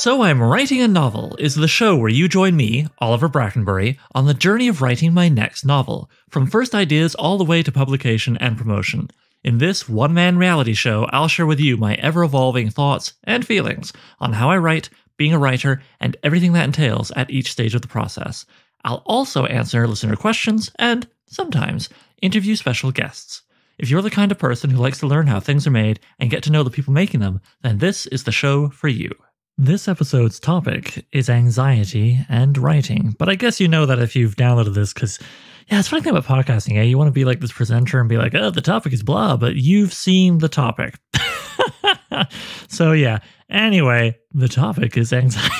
So I'm Writing a Novel is the show where you join me, Oliver Brackenbury, on the journey of writing my next novel, from first ideas all the way to publication and promotion. In this one-man reality show, I'll share with you my ever-evolving thoughts and feelings on how I write, being a writer, and everything that entails at each stage of the process. I'll also answer listener questions and, sometimes, interview special guests. If you're the kind of person who likes to learn how things are made and get to know the people making them, then this is the show for you. This episode's topic is anxiety and writing, but I guess you know that if you've downloaded this, because, yeah, it's a funny thing about podcasting, eh? You want to be like this presenter and be like, oh, the topic is blah, but you've seen the topic. So, yeah, anyway, the topic is anxiety.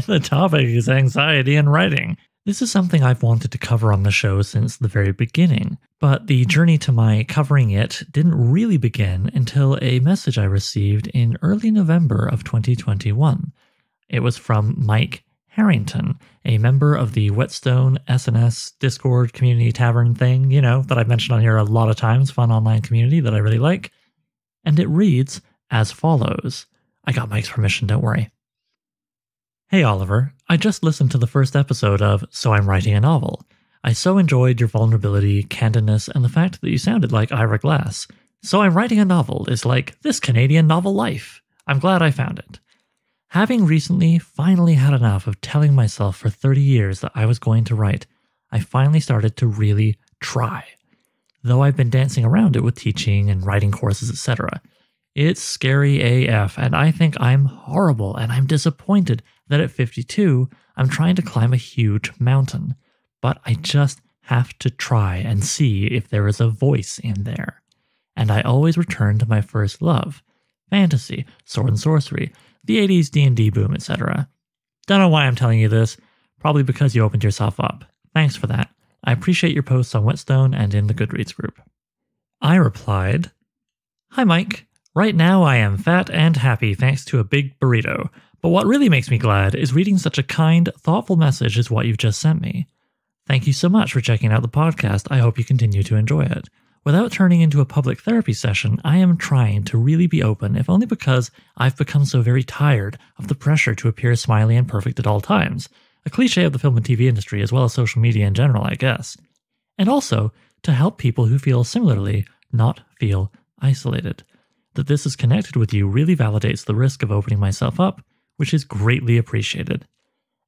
The topic is anxiety and writing. This is something I've wanted to cover on the show since the very beginning, but the journey to my covering it didn't really begin until a message I received in early November of 2021. It was from Mike Harrington, a member of the Whetstone SNS Discord community tavern thing, you know, that I've mentioned on here a lot of times, fun online community that I really like. And it reads as follows. I got Mike's permission, don't worry. Hey Oliver, I just listened to the first episode of So I'm Writing a Novel. I so enjoyed your vulnerability, candidness, and the fact that you sounded like Ira Glass. So I'm Writing a Novel is like this Canadian novel life. I'm glad I found it. Having recently finally had enough of telling myself for 30 years that I was going to write, I finally started to really try. Though I've been dancing around it with teaching and writing courses, etc. It's scary AF, and I think I'm horrible, and I'm disappointed that at 52, I'm trying to climb a huge mountain. But I just have to try and see if there is a voice in there. And I always return to my first love, fantasy, sword and sorcery, the 80s D&D boom, etc. Don't know why I'm telling you this, probably because you opened yourself up. Thanks for that. I appreciate your posts on Whetstone and in the Goodreads group. I replied, Hi Mike. Right now I am fat and happy thanks to a big burrito, but what really makes me glad is reading such a kind, thoughtful message as what you've just sent me. Thank you so much for checking out the podcast. I hope you continue to enjoy it. Without turning into a public therapy session, I am trying to really be open, if only because I've become so very tired of the pressure to appear smiley and perfect at all times, a cliche of the film and TV industry as well as social media in general, I guess. And also, to help people who feel similarly not feel isolated. That this is connected with you really validates the risk of opening myself up, which is greatly appreciated.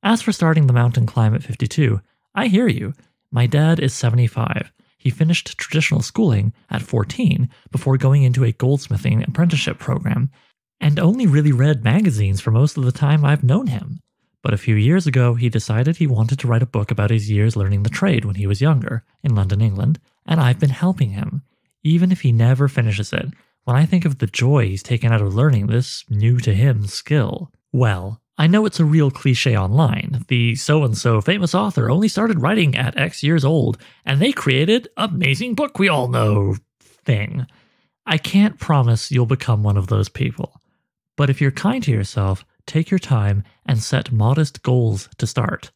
As for starting the mountain climb at 52, I hear you. My dad is 75. He finished traditional schooling at 14 before going into a goldsmithing apprenticeship program, and only really read magazines for most of the time I've known him. But a few years ago, he decided he wanted to write a book about his years learning the trade when he was younger, in London, England, and I've been helping him, even if he never finishes it. When I think of the joy he's taken out of learning this new-to-him skill, well, I know it's a real cliche online. The so-and-so famous author only started writing at X years old, and they created amazing book we all know thing. I can't promise you'll become one of those people. But if you're kind to yourself, take your time and set modest goals to start.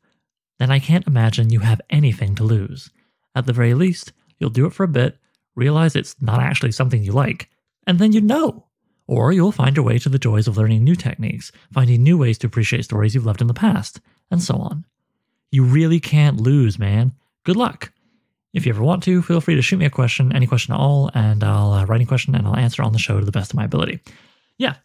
Then I can't imagine you have anything to lose. At the very least, you'll do it for a bit, realize it's not actually something you like, and then you know. Or you'll find your way to the joys of learning new techniques, finding new ways to appreciate stories you've loved in the past, and so on. You really can't lose, man. Good luck. If you ever want to, feel free to shoot me a question, any question at all, and I'll write a question and I'll answer on the show to the best of my ability. Yeah.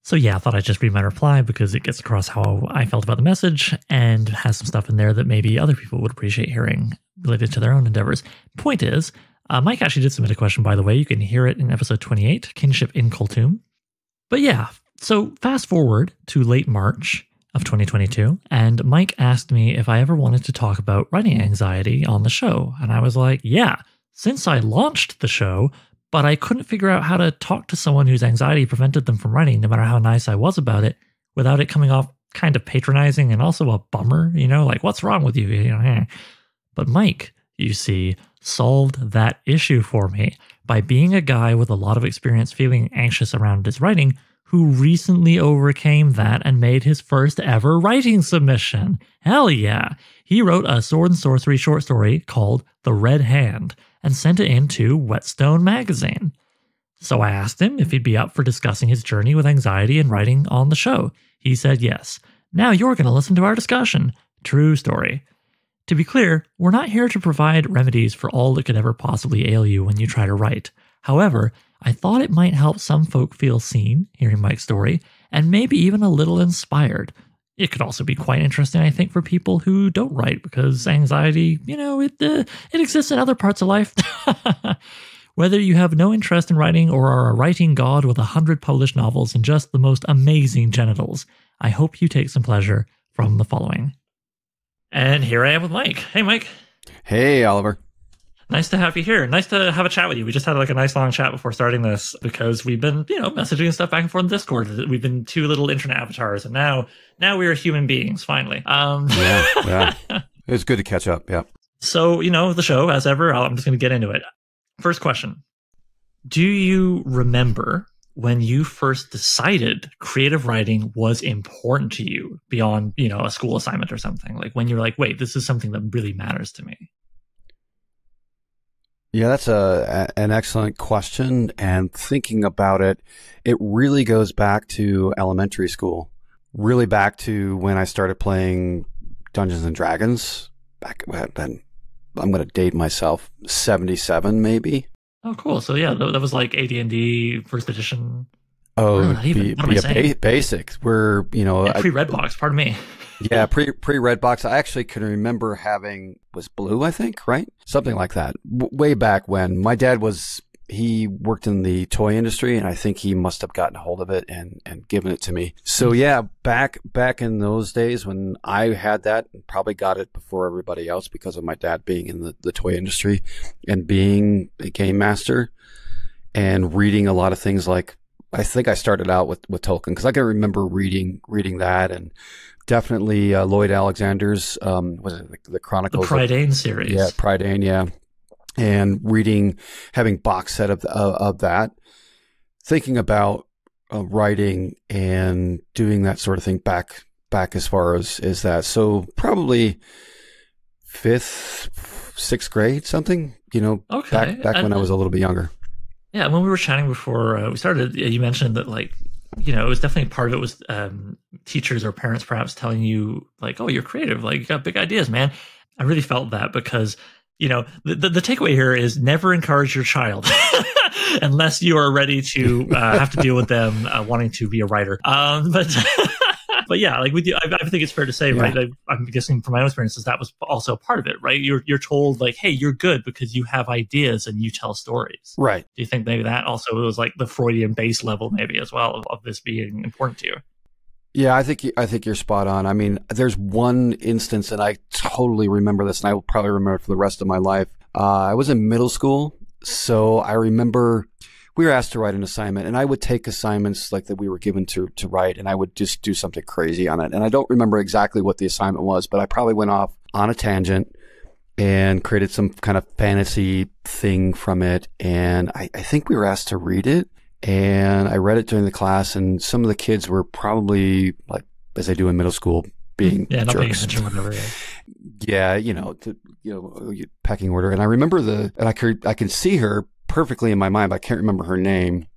So yeah, I thought I'd just read my reply because it gets across how I felt about the message and has some stuff in there that maybe other people would appreciate hearing related to their own endeavors. Point is, Mike actually did submit a question, by the way. You can hear it in episode 28, Kinship in Kultum. But yeah, so fast forward to late March of 2022, and Mike asked me if I ever wanted to talk about writing anxiety on the show. And I was like, yeah, since I launched the show, but I couldn't figure out how to talk to someone whose anxiety prevented them from writing, no matter how nice I was about it, without it coming off kind of patronizing and also a bummer, you know, like, what's wrong with you? You know, But Mike, you see, solved that issue for me by being a guy with a lot of experience feeling anxious around his writing who recently overcame that and made his first ever writing submission. Hell yeah. He wrote a sword and sorcery short story called The Red Hand and sent it in to Whetstone magazine. So I asked him if he'd be up for discussing his journey with anxiety and writing on the show. He said yes. Now you're going to listen to our discussion. True story. To be clear, we're not here to provide remedies for all that could ever possibly ail you when you try to write. However, I thought it might help some folk feel seen, hearing Mike's story, and maybe even a little inspired. It could also be quite interesting, I think, for people who don't write, because anxiety, it exists in other parts of life. Whether you have no interest in writing or are a writing god with 100 published novels and just the most amazing genitals, I hope you take some pleasure from the following. And here I am with Mike. Hey, Mike. Hey, Oliver. Nice to have you here. Nice to have a chat with you. We just had like a nice long chat before starting this because we've been, messaging and stuff back and forth in Discord. We've been two little internet avatars, and now we are human beings, finally. Yeah. It's good to catch up, yeah. So, the show, as ever, I'm just going to get into it. First question. Do you remember when you first decided creative writing was important to you beyond, a school assignment or something? Like when you're like, wait, this is something that really matters to me. Yeah, that's an excellent question. And thinking about it, it really goes back to elementary school, really back to when I started playing Dungeons and Dragons back then. I'm going to date myself, 77 maybe. Oh, cool. So yeah, that was like AD&D first edition. Oh, basics. We're, pre-Redbox, pardon me. Yeah, pre-Redbox. I actually can remember having, was Blue, I think, right? Something like that. Way back when. My dad he worked in the toy industry, and I think he must have gotten a hold of it and given it to me. So yeah, back in those days when I had that, and probably got it before everybody else because of my dad being in the toy industry and being a game master and reading a lot of things like, I think I started out with Tolkien because I can remember reading that, and definitely Lloyd Alexander's was it the Chronicles? The Prydain series. Yeah, Prydain, yeah. And having box set of that, thinking about writing and doing that sort of thing back as far as that. So probably 5th, 6th grade, something, okay. back when I was a little bit younger. Yeah, when we were chatting before we started, you mentioned that it was definitely part of it was teachers or parents perhaps telling you like, oh, you're creative, like you got big ideas, man. I really felt that because the takeaway here is never encourage your child unless you are ready to have to deal with them wanting to be a writer. But yeah, like with you, I think it's fair to say, yeah. Right? I'm guessing from my own experiences, that was also part of it, right? You're told like, hey, you're good because you have ideas and you tell stories. Right. Do you think maybe that also was like the Freudian base level maybe as well of this being important to you? Yeah, I think you're spot on. I mean, there's one instance, and I totally remember this, and I will probably remember it for the rest of my life. I was in middle school, so I remember we were asked to write an assignment, and I would take assignments like that we were given to write, and I would just do something crazy on it. And I don't remember exactly what the assignment was, but I probably went off on a tangent and created some kind of fantasy thing from it. And I think we were asked to read it. And I read it during the class, and some of the kids were probably like, as they do in middle school, being not paying jerks. attention, whatever. Yeah, pecking order. And I remember and I can see her perfectly in my mind, but I can't remember her name.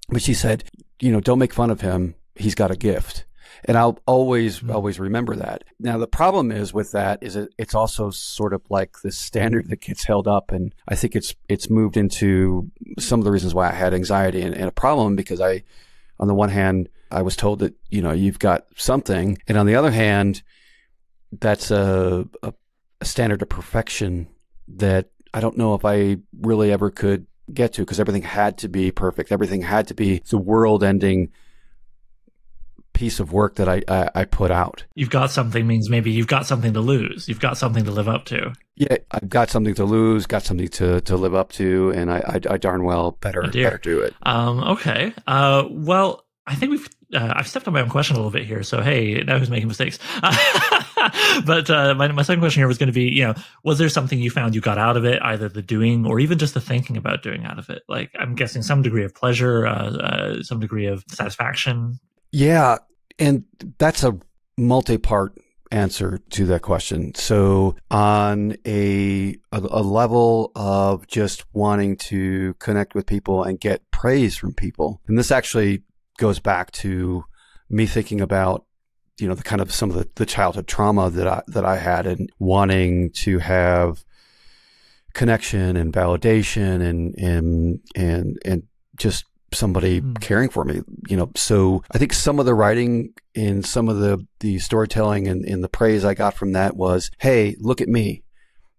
But she said, don't make fun of him. He's got a gift. And I'll always remember that. Now, the problem is with that is it's also sort of like the standard that gets held up. And I think it's moved into some of the reasons why I had anxiety and a problem, because on the one hand, I was told that, you've got something. And on the other hand, that's a standard of perfection that I don't know if I really ever could get to, because everything had to be perfect. Everything had to be the world-ending piece of work that I put out. You've got something means maybe you've got something to lose. You've got something to live up to. Yeah, I've got something to lose, got something to live up to, and I darn well better do it. Okay. Well, I think I've stepped on my own question a little bit here. So, hey, now who's making mistakes? But my second question here was going to be, was there something you found you got out of it, either the doing or even just the thinking about doing out of it? Like, I'm guessing some degree of pleasure, some degree of satisfaction. Yeah. And that's a multi-part answer to that question. So on a level of just wanting to connect with people and get praise from people, and this actually goes back to me thinking about, the kind of some of the childhood trauma that I had, and wanting to have connection and validation and just somebody caring for me, So I think some of the writing and some of the storytelling and the praise I got from that was, hey, look at me.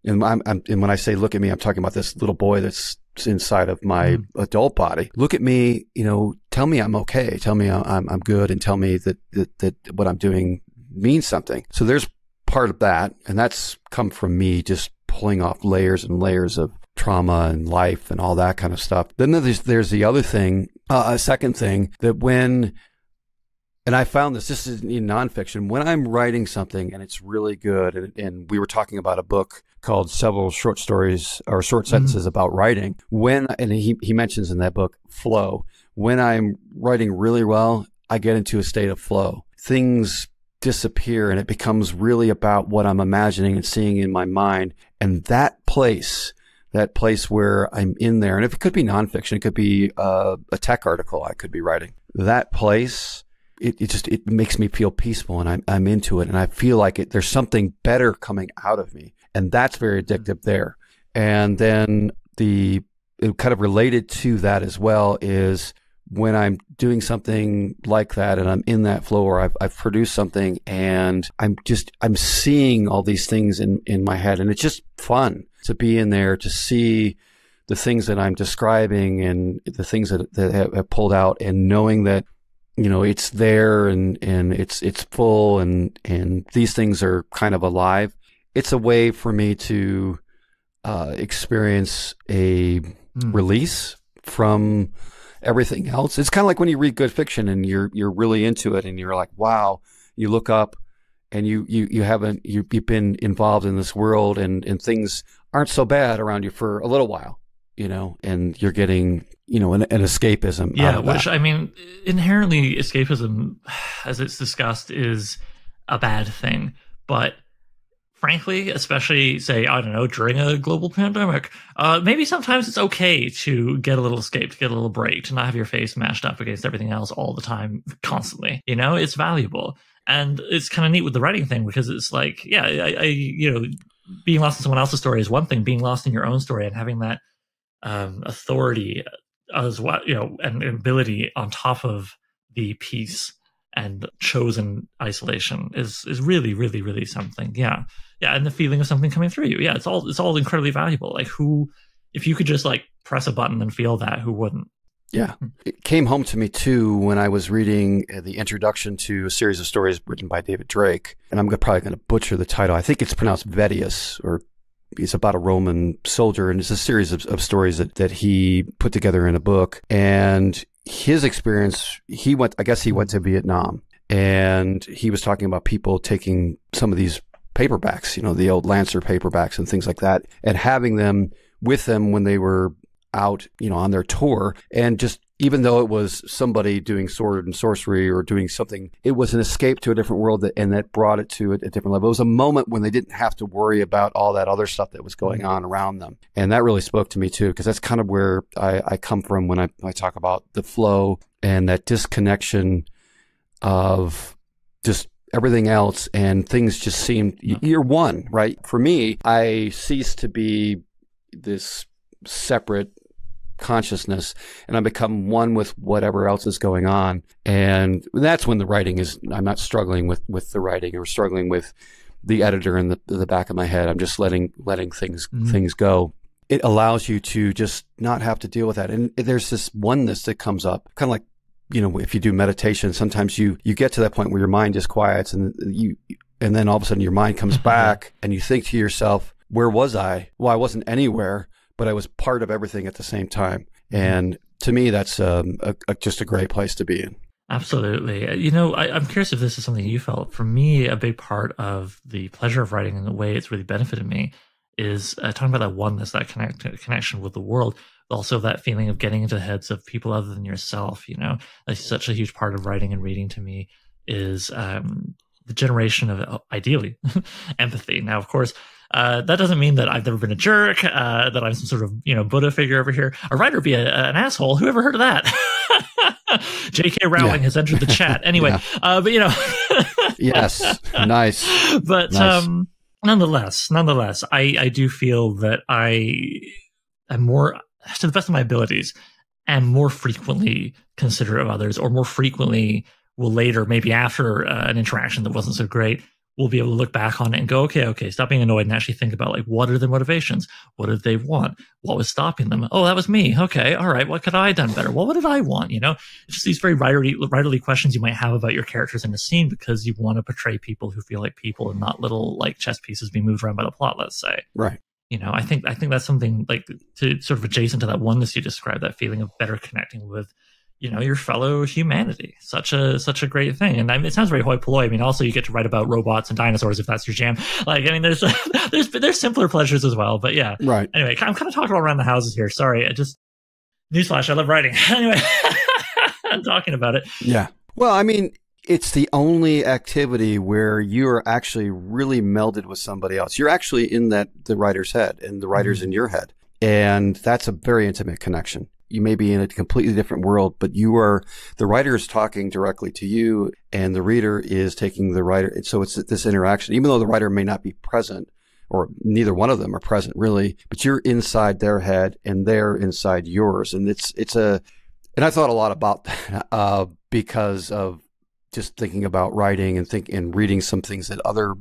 And and when I say look at me, I'm talking about this little boy that's inside of my adult body. Look at me, tell me I'm okay. Tell me I'm good, and tell me that what I'm doing means something. So there's part of that, and that's come from me just pulling off layers and layers of trauma and life and all that kind of stuff. Then there's the other thing, a second thing, that and I found this is in nonfiction, when I'm writing something and it's really good, and we were talking about a book called Several Short Stories or Short Sentences About Writing, and he mentions in that book flow. When I'm writing really well, I get into a state of flow. Things disappear and it becomes really about what I'm imagining and seeing in my mind. And that place where I'm in there, and if it could be nonfiction, it could be a tech article I could be writing. That place, it makes me feel peaceful, and I'm into it, and I feel like there's something better coming out of me, and that's very addictive there. And then it kind of related to that as well is when I'm doing something like that and I'm in that flow, or I've produced something and I'm seeing all these things in my head, and it's just fun to be in there, to see the things that I'm describing and the things that have pulled out, and knowing that, it's there and it's full and these things are kind of alive. It's a way for me to experience a release from everything else. It's kind of like when you read good fiction and you're really into it, and you're like, wow, you look up and you've been involved in this world, and things aren't so bad around you for a little while, and you're getting, an escapism. Yeah, out of that. which, I mean, inherently escapism, as it's discussed, is a bad thing. But frankly, especially, say, I don't know, during a global pandemic, maybe sometimes it's okay to get a little escape, to get a little break, to not have your face mashed up against everything else all the time, constantly. It's valuable. And it's kind of neat with the writing thing, because it's like, yeah, being lost in someone else's story is one thing. Being lost in your own story and having that authority as well, and ability on top of the peace and chosen isolation is really, really, really something. Yeah. And the feeling of something coming through you. Yeah, it's all incredibly valuable. Like, if you could just like press a button and feel that, who wouldn't? Yeah. It came home to me too when I was reading the introduction to a series of stories written by David Drake, and I'm probably going to butcher the title. I think it's pronounced Vedius, or it's about a Roman soldier, and it's a series of stories that he put together in a book. And his experience, he went to Vietnam, and he was talking about people taking some of these paperbacks, the old Lancer paperbacks and things like that, and having them with them when they were out, on their tour. And just, even though it was somebody doing sword and sorcery or doing something, it was an escape to a different world that brought it to a different level. It was a moment when they didn't have to worry about all that other stuff that was going on around them. And that really spoke to me too, because that's kind of where I come from when I talk about the flow and that disconnection of just everything else, and things just seem, you're one, right? For me, I cease to be this separate consciousness, and I become one with whatever else is going on. And that's when the writing is, I'm not struggling with the writing or struggling with the editor in the back of my head. I'm just letting things go. It allows you to just not have to deal with that. And there's this oneness that comes up, kind of like, if you do meditation, sometimes you get to that point where your mind just quiets, and then all of a sudden your mind comes back and you think to yourself, where was I? Well, I wasn't anywhere, but I was part of everything at the same time. And to me, that's just a great place to be in. Absolutely. I'm curious if this is something you felt. For me, a big part of the pleasure of writing and the way it's really benefited me is talking about that oneness, that connection with the world. Also, that feeling of getting into the heads of people other than yourself. That's such a huge part of writing and reading to me, is the generation of, ideally, empathy. Now, of course, that doesn't mean that I've never been a jerk, that I'm some sort of, Buddha figure over here. A writer be an asshole. Who ever heard of that? J.K. Rowling has entered the chat. Anyway, but Yes, nice. But nice. Nonetheless, I do feel that I am more, to the best of my abilities, am more frequently considerate of others, or more frequently will later, maybe after an interaction that wasn't so great, we'll be able to look back on it and go, okay, stop being annoyed and actually think about, like, what are their motivations? What did they want? What was stopping them? Oh, that was me. Okay, all right. What could I have done better? Well, what did I want? It's just these very writerly questions you might have about your characters in a scene, because you want to portray people who feel like people and not little, like, chess pieces being moved around by the plot, let's say. Right. I think that's something, like, to sort of adjacent to that oneness you described, that feeling of better connecting with, your fellow humanity. Such a great thing. And it sounds very hoi polloi. I mean, also you get to write about robots and dinosaurs if that's your jam. Like, I mean, there's simpler pleasures as well. But yeah. Right. Anyway, I'm kind of talking all around the houses here. Sorry. Newsflash, I love writing. Anyway, I'm talking about it. Yeah. Well, I mean, it's the only activity where you are actually really melded with somebody else. You're actually in the writer's head, and the writer's in your head. And that's a very intimate connection. You may be in a completely different world, but the writer is talking directly to you, and the reader is taking the writer. And so it's this interaction, even though the writer may not be present, or neither one of them are present really, but you're inside their head and they're inside yours. And and I thought a lot about that, because of just thinking about writing and reading some things that other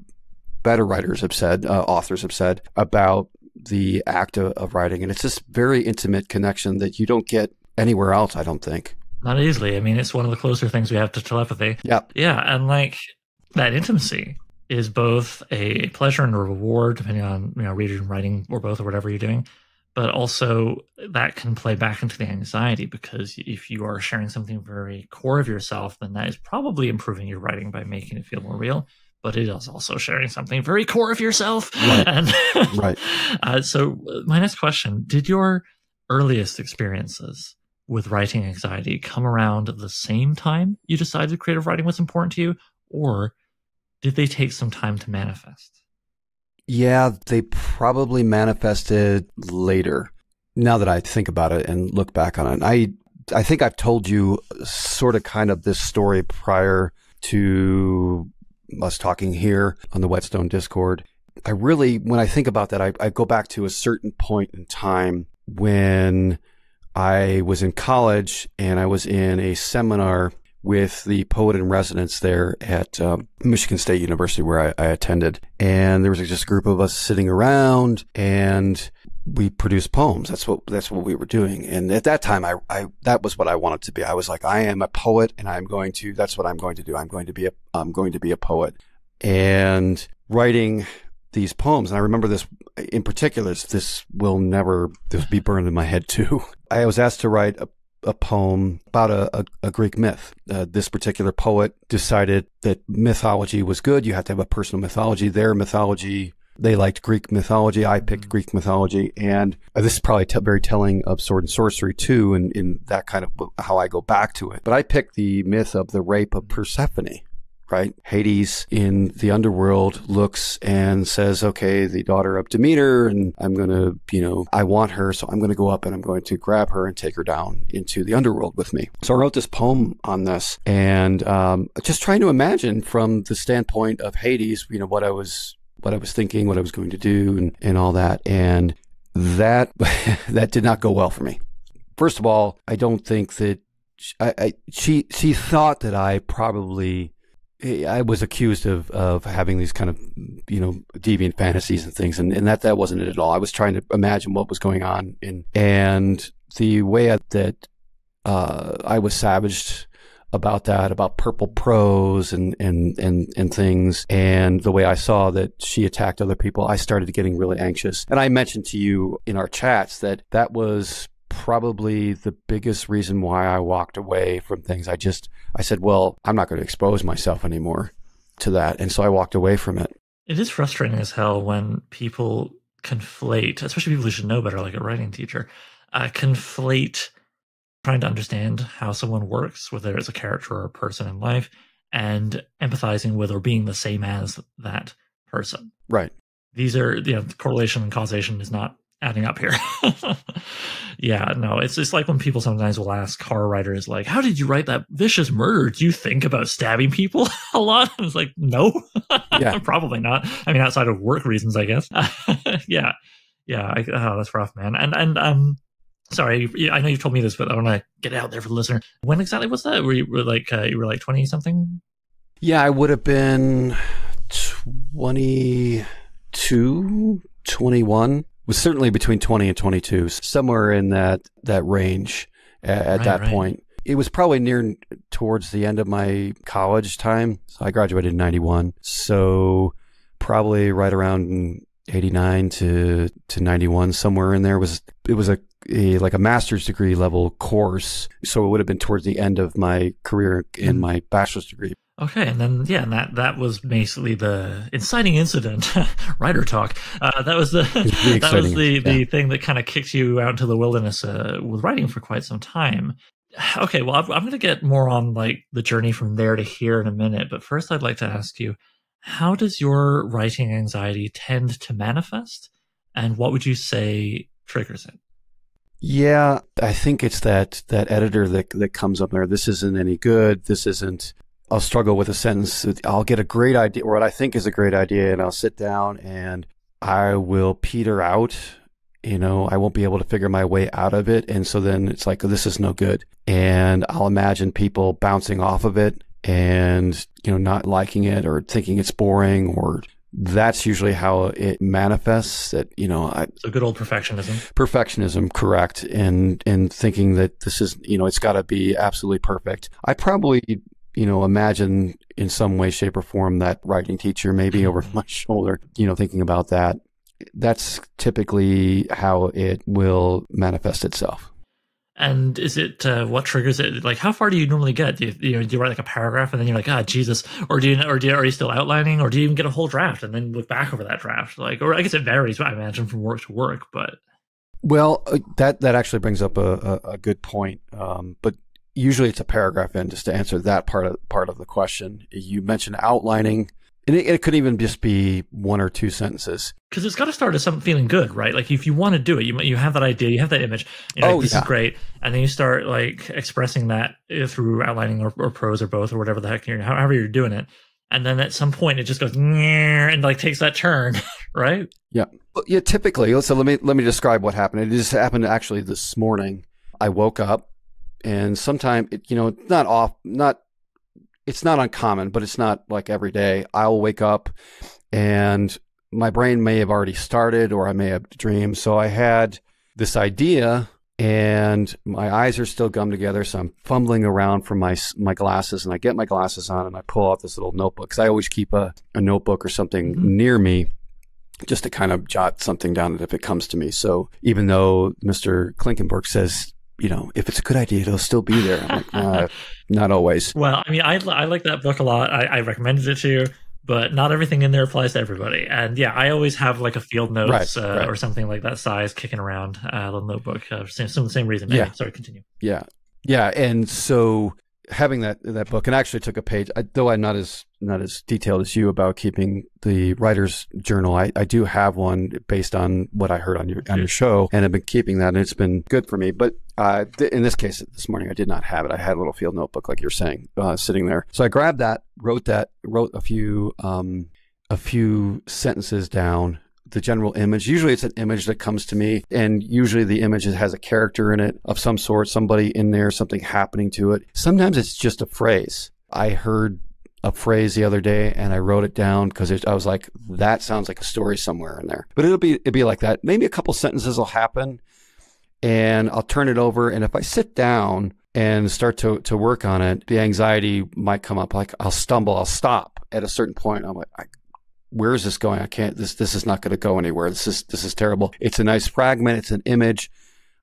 better writers have said, authors have said about the act of writing. And it's this very intimate connection that you don't get anywhere else, I don't think. Not easily. I mean, it's one of the closer things we have to telepathy. Yeah. Yeah. And, like, that intimacy is both a pleasure and a reward, depending on, reading, writing, or both, or whatever you're doing. But also that can play back into the anxiety, because if you are sharing something very core of yourself, then that is probably improving your writing by making it feel more real. But it is also sharing something very core of yourself. Right. And right. So my next question, did your earliest experiences with writing anxiety come around at the same time you decided creative writing was important to you, or did they take some time to manifest? Yeah, they probably manifested later. Now that I think about it and look back on it, I think I've told you sort of kind of this story prior to us talking here on the Whetstone Discord. When I think about that, I go back to a certain point in time when I was in college and I was in a seminar with the poet in residence there at Michigan State University, where I attended. And there was just a group of us sitting around, and we produced poems. That's what we were doing. And at that time, that was what I wanted to be. I was like, I am a poet, and that's what I'm going to do. I'm going to be a poet. And writing these poems. And I remember this in particular, this will be burned in my head too. I was asked to write a poem about a Greek myth. This particular poet decided that mythology was good. You have to have a personal mythology. Their mythology, they liked Greek mythology. I picked Greek mythology. And this is probably very telling of Sword and Sorcery too, and in that kind of how I go back to it. But I picked the myth of the rape of Persephone. Right? Hades in the underworld looks and says, okay, the daughter of Demeter, and I'm going to, I want her, so I'm going to go up and I'm going to grab her and take her down into the underworld with me. So I wrote this poem on this, and just trying to imagine from the standpoint of Hades, what I was thinking, what I was going to do, and all that. And that that did not go well for me. First of all, I don't think that she thought that I was accused of having these kind of, deviant fantasies and things. And that wasn't it at all. I was trying to imagine what was going on. And the way that I was savaged about that, about purple prose and things, and the way I saw that she attacked other people, I started getting really anxious. And I mentioned to you in our chats that was probably the biggest reason why I walked away from things. I said, well, I'm not going to expose myself anymore to that. And so I walked away from it. It is frustrating as hell when people conflate, especially people who should know better, like a writing teacher, conflate trying to understand how someone works, whether it's a character or a person in life, and empathizing with or being the same as that person. Right. These are, correlation and causation is not adding up here. Yeah, no, it's just like when people sometimes will ask horror writers, like, how did you write that vicious murder? Do you think about stabbing people a lot? And it's like, no, Yeah. probably not. I mean, outside of work reasons, I guess. Yeah. That's rough, man. And sorry, I know you told me this, but I want to get it out there for the listener. When exactly was that? Were you like 20 something? Yeah, I would have been 22, 21. Was certainly between 20 and 22, somewhere in that range at that point. It was probably near towards the end of my college time. So I graduated in 91. So probably right around 89 to 91, somewhere in there. It was a master's degree level course. So it would have been towards the end of my career in my bachelor's degree. Okay, and then that was basically the inciting incident, writer talk. That was the thing that kind of kicked you out into the wilderness with writing for quite some time. Okay, well, I'm going to get more on like the journey from there to here in a minute, but first I'd like to ask you, how does your writing anxiety tend to manifest, and what would you say triggers it? Yeah, I think it's that editor that comes up there. This isn't any good. This isn't. I'll struggle with a sentence. I'll get a great idea, or what I think is a great idea, and I'll sit down and I will peter out. I won't be able to figure my way out of it. And so then it's like, this is no good. And I'll imagine people bouncing off of it and, not liking it or thinking it's boring, or that's usually how it manifests. That, so good old perfectionism. Perfectionism, correct. And thinking that this is, it's got to be absolutely perfect. I probably imagine in some way, shape, or form that writing teacher maybe over my shoulder, thinking about that. That's typically how it will manifest itself. And is it what triggers it? Like, how far do you normally get? Do you write like a paragraph and then you're like, Jesus, or are you still outlining, or do you even get a whole draft and then look back over that draft? Like, or I guess it varies, I imagine, from work to work. But well, that actually brings up a good point. But usually it's a paragraph in, just to answer that part of the question. You mentioned outlining, and it could even just be one or two sentences. Because it's got to start as something feeling good, right? Like if you want to do it, you have that idea, you have that image, this is great, and then you start like expressing that through outlining or prose or both or whatever the heck however you're doing it, and then at some point it just goes and like takes that turn, right? Yeah. Well, yeah. Typically, so let me describe what happened. It just happened actually this morning. I woke up. And sometimes, it's not uncommon, but it's not like every day. I'll wake up and my brain may have already started, or I may have dreamed. So I had this idea and my eyes are still gummed together. So I'm fumbling around for my glasses, and I get my glasses on and I pull out this little notebook, because I always keep a notebook or something near me just to kind of jot something down if it comes to me. So even though Mr. Klinkenberg says, if it's a good idea, it'll still be there. I'm like, not always. Well, I mean, I like that book a lot. I recommended it to you, but not everything in there applies to everybody. And yeah, I always have like a field notes or something like that size kicking around a little notebook for the same reason. Anyway, sorry, continue. Yeah. Yeah. And so having that book, and I actually took a page, though I'm not as detailed as you about keeping the writer's journal. I do have one based on what I heard on your show, and I've been keeping that, and it's been good for me. But in this case, this morning, I did not have it. I had a little field notebook, like you're saying, sitting there. So I grabbed that, wrote a few sentences down. The general image. Usually it's an image that comes to me, and usually the image has a character in it of some sort, somebody in there, something happening to it. Sometimes it's just a phrase. I heard a phrase the other day and I wrote it down because I was like, that sounds like a story somewhere in there. But it'd be like that. Maybe a couple sentences will happen and I'll turn it over. And if I sit down and start to work on it, the anxiety might come up. Like I'll stumble, I'll stop at a certain point. I'm like, where is this going? I can't, this is not going to go anywhere. This is terrible. It's a nice fragment. It's an image.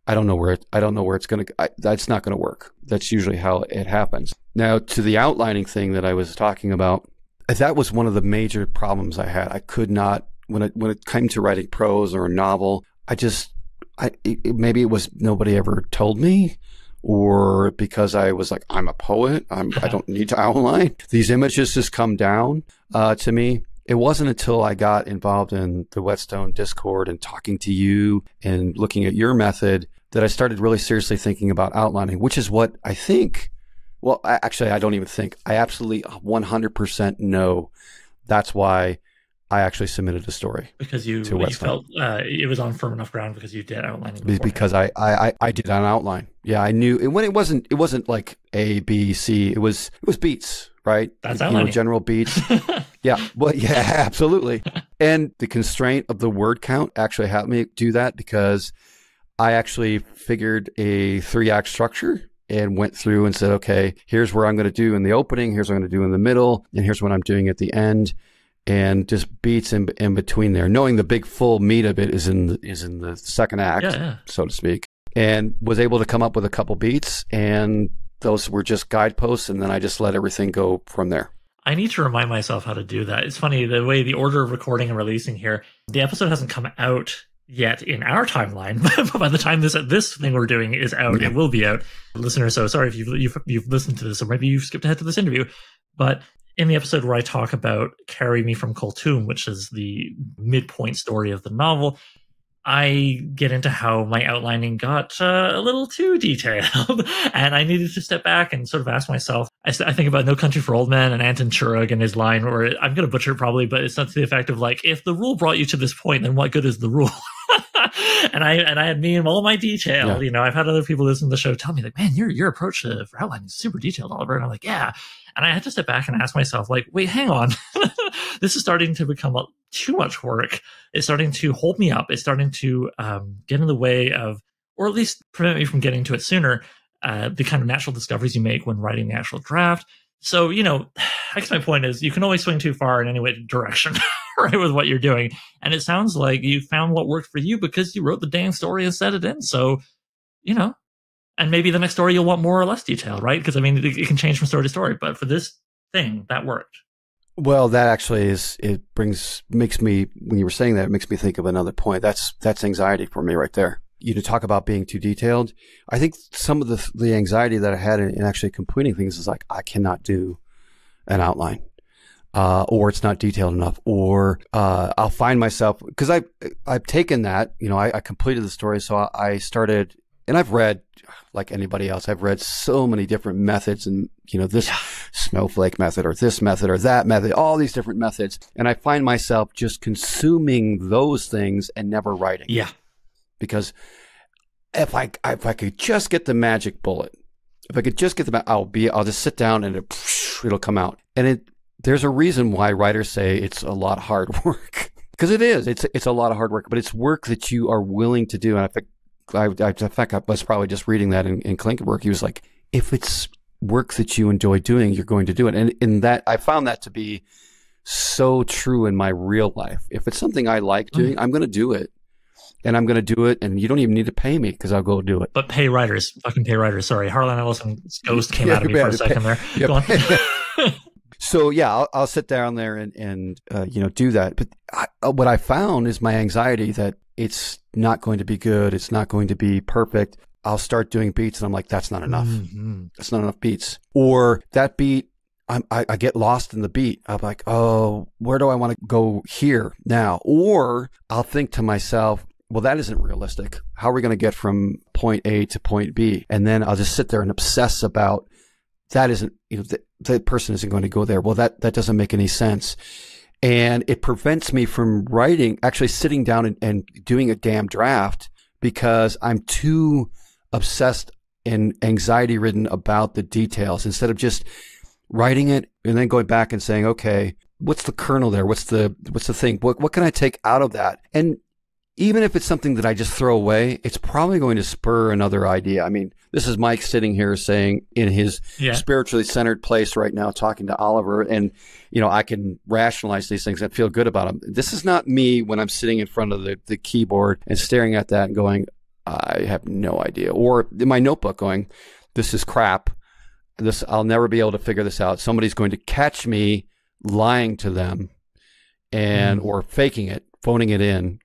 I don't know where it's going to, that's not going to work. That's usually how it happens. Now to the outlining thing that I was talking about, that was one of the major problems I had. I could not, when it came to writing prose or a novel, maybe it was nobody ever told me, or because I was like, I'm a poet, I don't need to outline. These images just come down to me. It wasn't until I got involved in the Whetstone Discord and talking to you and looking at your method that I started really seriously thinking about outlining, which is what I think. Well, actually, I don't even think. I absolutely 100% know that's why I actually submitted a story. Because you felt it was on firm enough ground because you did outlining beforehand. Because I did an outline. Yeah, I knew it, when it wasn't like A, B, C. It was beats, right? That's outlining. General beats. Yeah. Well, yeah, absolutely. And the constraint of the word count actually helped me do that because I actually figured a 3-act structure and went through and said, okay, here's where I'm going to do in the opening, here's what I'm going to do in the middle, and here's what I'm doing at the end. And just beats in between there, knowing the big full meat of it is in the second act, so to speak, and was able to come up with a couple beats, and those were just guideposts, and then I just let everything go from there. I need to remind myself how to do that. It's funny, the way the order of recording and releasing here, the episode hasn't come out yet in our timeline, but by the time this thing we're doing is out, it will be out. Listeners, so sorry if you've listened to this, or maybe you've skipped ahead to this interview, but in the episode where I talk about Carry Me from Khartoum, which is the midpoint story of the novel, I get into how my outlining got a little too detailed, and I needed to step back and sort of ask myself. I think about No Country for Old Men and Anton Chirag and his line, or I'm going to butcher it probably, but it's not to the effect of like, if the rule brought you to this point, then what good is the rule? and I had me in all my detail. You know, I've had other people listen to the show tell me like, man, your approach for outlining is super detailed, Oliver. And I'm like, yeah. And I had to step back and ask myself, like, wait, hang on. This is starting to become too much work. It's starting to hold me up. It's starting to get in the way of, or at least prevent me from getting to it sooner, the kind of natural discoveries you make when writing the actual draft. So, you know, I guess my point is you can always swing too far in any direction, right, with what you're doing. And it sounds like you found what worked for you because you wrote the dang story and set it in. So, you know. And maybe the next story you'll want more or less detail, right? Because, I mean, it can change from story to story. But for this thing, that worked. Well, that actually makes me, when you were saying that, it makes me think of another point. That's anxiety for me right there. You to talk about being too detailed. I think some of the anxiety that I had in actually completing things is like, I cannot do an outline. Or it's not detailed enough, or I'll find myself, because I've taken that, you know, I completed the story. So I started, and I've read, like anybody else, I've read so many different methods, and, you know, this snowflake method or this method or that method, all these different methods. And I find myself just consuming those things and never writing. Yeah. Because if I could just get the magic bullet, if I could just get I'll just sit down and it'll come out. And there's a reason why writers say it's a lot of hard work, because it is. It's a lot of hard work, but it's work that you are willing to do. And in fact, I was probably just reading that in Klinkenberg. He was like, if it's work that you enjoy doing, you're going to do it. And in that, I found that to be so true in my real life. If it's something I like doing, I'm going to do it. And I'm going to do it, and you don't even need to pay me because I'll go do it. But fucking pay writers. Sorry, Harlan Ellison's ghost came out of me for a second there. Go on. So yeah, I'll sit down there and you know, do that. But what I found is my anxiety that it's not going to be good. It's not going to be perfect. I'll start doing beats, and I'm like, that's not enough. That's not enough beats. Or that beat, I get lost in the beat. I'm like, oh, where do I want to go here now? Or I'll think to myself, well, that isn't realistic. How are we going to get from point A to point B? And then I'll just sit there and obsess about that isn't, you know, that person isn't going to go there. Well, that doesn't make any sense. And it prevents me from writing, actually sitting down and doing a damn draft, because I'm too obsessed and anxiety ridden about the details, instead of just writing it and then going back and saying, okay, what's the kernel there? What's the thing? What can I take out of that? And even if it's something that I just throw away, it's probably going to spur another idea. I mean, this is Mike sitting here saying in his spiritually centered place right now, talking to Oliver, and, you know, I can rationalize these things and feel good about them. This is not me when I'm sitting in front of the keyboard and staring at that and going, I have no idea. Or in my notebook going, this is crap. I'll never be able to figure this out. Somebody's going to catch me lying to them or faking it, phoning it in.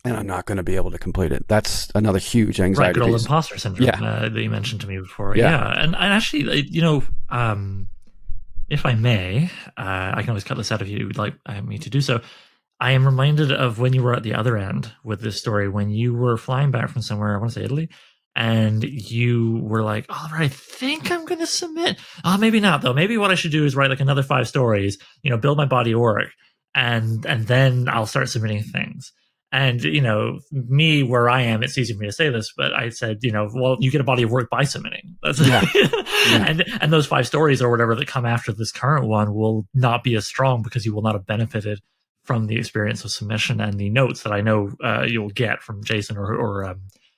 and I'm not going to be able to complete it. That's another huge Right, anxiety good old piece. imposter syndrome that you mentioned to me before. Yeah. And actually, if I may, I can always cut this out if you would like me to do so. I am reminded of when you were at the other end with this story, when you were flying back from somewhere, I want to say Italy, and you were like, Oliver, I think I'm going to submit. Maybe not, though. Maybe what I should do is write like another 5 stories, build my body of work, and then I'll start submitting things. And, me, where I am, it's easy for me to say this, but I said, well, you get a body of work by submitting. That's And those 5 stories or whatever that come after this current one will not be as strong because you will not have benefited from the experience of submission and the notes that I know you'll get from Jason or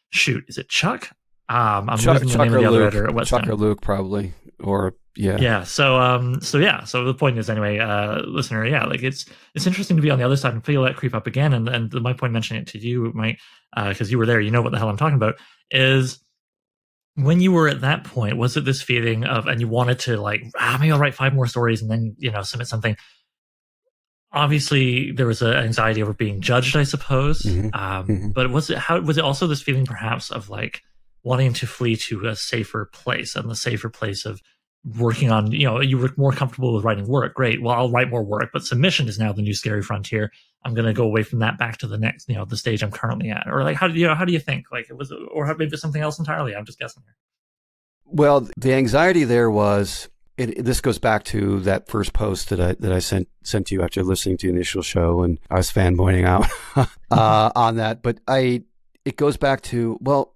shoot, is it Chuck? I'm losing the name of the other editor at West Chuck or Luke, probably. Or yeah. So the point is, anyway, listener, like it's interesting to be on the other side and feel that creep up again. And my point mentioning it to you, Mike, because you were there, you know what the hell I'm talking about, is when you were at that point, was it this feeling of, and you wanted to like, maybe I'll write 5 more stories and then, submit something. Obviously there was an anxiety over being judged, I suppose. But was it also this feeling perhaps of like wanting to flee to a safer place, and the safer place of working on, you were more comfortable with writing work. Great. Well, I'll write more work, but submission is now the new scary frontier. I'm going to go away from that back to the next, the stage I'm currently at. Or like, how do you think? Like it was, or maybe it's something else entirely. I'm just guessing here. Well, the anxiety there was, this goes back to that first post that I sent to you after listening to the initial show, and I was fanboying out on that. But it goes back to, well,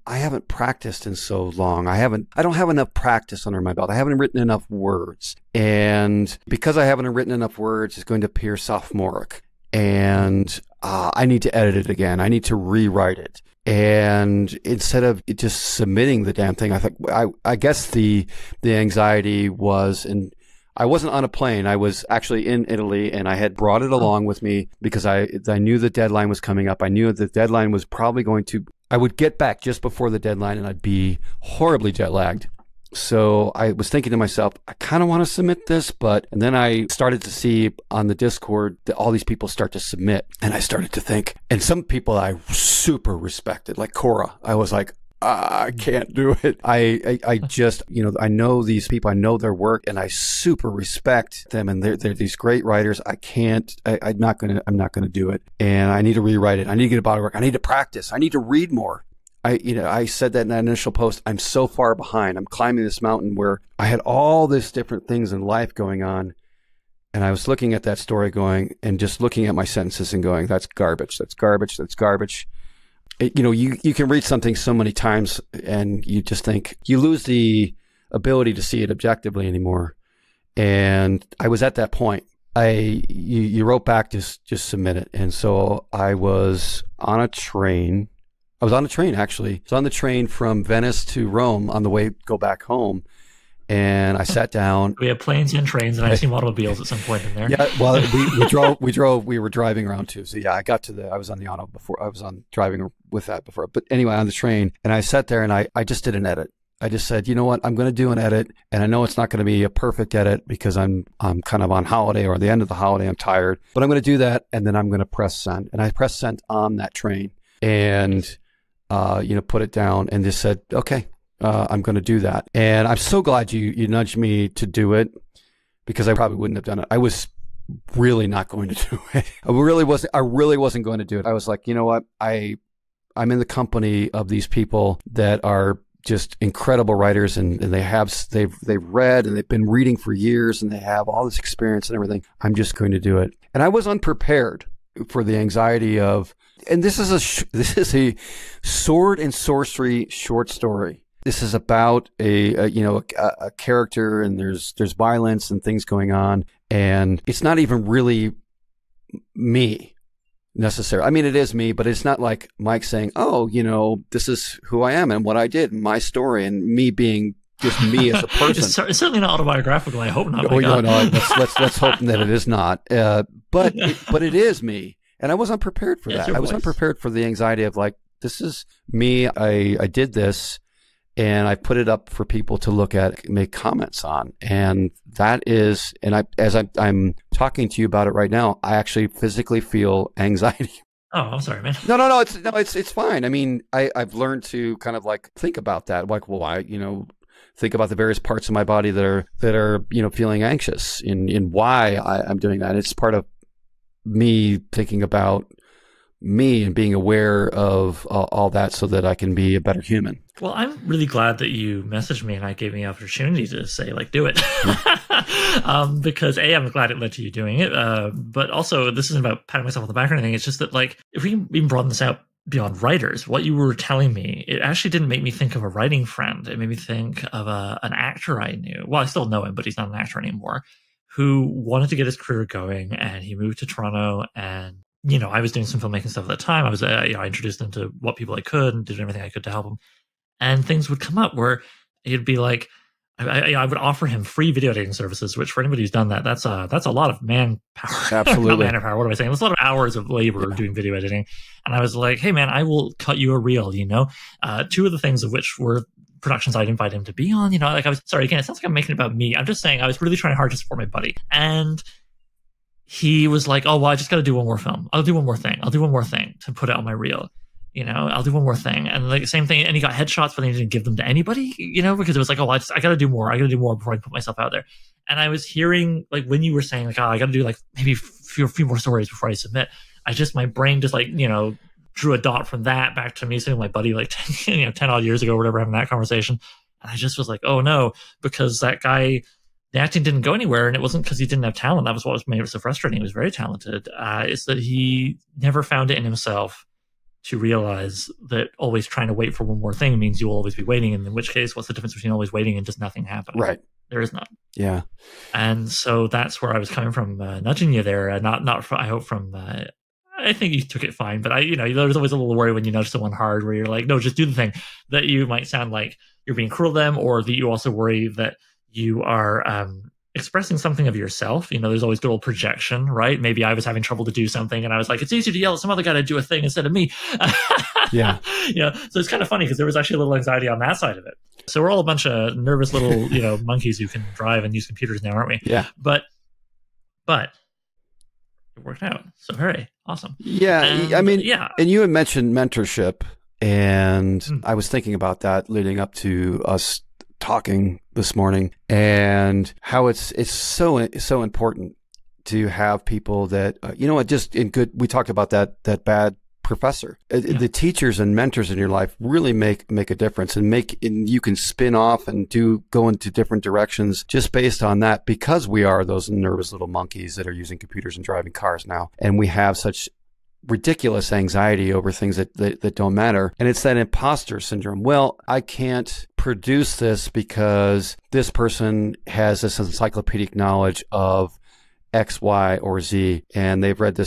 I haven't practiced in so long. I don't have enough practice under my belt. I haven't written enough words. And because I haven't written enough words, it's going to appear sophomoric. And I need to edit it again. I need to rewrite it. And instead of just submitting the damn thing, I guess the anxiety was, and I wasn't on a plane. I was actually in Italy, and I had brought it along with me because I knew the deadline was coming up. I knew the deadline was probably I would get back just before the deadline, and I'd be horribly jet lagged. So I was thinking to myself, I kind of want to submit this, and then I started to see on the Discord that all these people start to submit, and I started to think, and some people I super respected, like Cora, I was like, I can't do it. I just, I know these people, I know their work, and I super respect them, and they're these great writers. I'm not going to do it, and I need to rewrite it. I need to get a body of work. I need to practice. I need to read more. I said that in that initial post. I'm so far behind. I'm climbing this mountain where I had all these different things in life going on. And I was looking at that story and just looking at my sentences and going, that's garbage. That's garbage. That's garbage. You can read something so many times and you just think you lose the ability to see it objectively anymore. And I was at that point. You wrote back, just submit it. And so I was on a train. I was on a train, actually. I was on the train from Venice to Rome on the way to go back home. And I sat down. We have planes and trains, and I see automobiles at some point in there. Yeah, well, we were driving around too. So yeah, I was on the auto before. I was on driving with that before. But anyway, on the train, and I sat there and I just did an edit. I just said, you know what, I'm going to do an edit, and I know it's not going to be a perfect edit because I'm kind of on holiday or the end of the holiday. I'm tired, but I'm going to do that, and then I'm going to press send. And I pressed send on that train, and put it down and just said, okay, I'm going to do that. And I'm so glad you nudged me to do it because I probably wouldn't have done it. I was really not going to do it. I really wasn't going to do it. I was like, you know what? I'm in the company of these people that are just incredible writers, and they've read and they've been reading for years, and they have all this experience and everything. I'm just going to do it. And I was unprepared for the anxiety of, and this is a sword and sorcery short story. This is about a character, and there's violence and things going on, and it's not even really me necessarily. I mean, it is me, but it's not like Mike saying, "Oh, this is who I am and what I did, and my story," and me being just me as a person. It's certainly not autobiographical. I hope not. No, let's hope that it is not. But it is me. And I was unprepared for that. I was unprepared for the anxiety of like, this is me. I did this, and I put it up for people to look at, make comments on. And that is, and as I'm talking to you about it right now, I actually physically feel anxiety. Oh, I'm sorry, man. No. It's fine. I mean, I've learned to kind of like think about that. Like, well, think about the various parts of my body that are feeling anxious in why I'm doing that. It's part of me thinking about me and being aware of all that so that I can be a better human. Well, I'm really glad that you messaged me and I gave me the opportunity to say, like, do it. Because I'm glad it led to you doing it. But also, this isn't about patting myself on the back or anything. It's just that, like, if we can even broaden this out beyond writers, what you were telling me, it actually didn't make me think of a writing friend. It made me think of an actor I knew. Well, I still know him, but he's not an actor anymore, who wanted to get his career going, and he moved to Toronto. And I was doing some filmmaking stuff at the time. I was, I introduced him to what people I could and did everything I could to help him. And things would come up where it'd be like, I would offer him free video editing services, which for anybody who's done that, that's a lot of manpower. Absolutely. Not manpower. What am I saying? That's a lot of hours of labor doing video editing. And I was like, hey man, I will cut you a reel, two of the things of which were productions I'd invite him to be on, like I was, sorry, again, it sounds like I'm making it about me. I'm just saying I was really trying hard to support my buddy. And he was like, oh, well, I just got to do one more film. I'll do one more thing. I'll do one more thing to put it on my reel. I'll do one more thing. And like same thing. And he got headshots, but he didn't give them to anybody, because it was like, oh, I got to do more. I got to do more before I put myself out there. And I was hearing, like, when you were saying, like, oh, I got to do like maybe a few more stories before I submit. My brain just like, drew a dot from that back to me seeing my buddy like 10 odd years ago or whatever, having that conversation. And I just was like, oh no, because that guy, the acting didn't go anywhere, and it wasn't because he didn't have talent. That was what made it so frustrating. He was very talented. It's that he never found it in himself to realize that always trying to wait for one more thing means you will always be waiting. And in which case, what's the difference between always waiting and just nothing happening? Right. There is none. Yeah. And so that's where I was coming from, nudging you there. Not I hope from. I think you took it fine, but there's always a little worry when you nudge someone hard, where you're like, no, just do the thing, that you might sound like you're being cruel to them, or that you also worry that you are expressing something of yourself. There's always good old projection, right? Maybe I was having trouble to do something, and I was like, it's easier to yell at some other guy to do a thing instead of me. Yeah. So it's kind of funny because there was actually a little anxiety on that side of it. So we're all a bunch of nervous little, monkeys who can drive and use computers now, aren't we? Yeah. But it worked out. So very awesome. Yeah. And you had mentioned mentorship, and I was thinking about that leading up to us talking this morning, and how it's so important to have people that we talked about that bad professor. The teachers and mentors in your life really make a difference, and you can spin off and go into different directions just based on that, because we are those nervous little monkeys that are using computers and driving cars now, and we have such ridiculous anxiety over things that don't matter. And it's that imposter syndrome. Well, I can't produce this because this person has this encyclopedic knowledge of X, Y, or Z, and they've read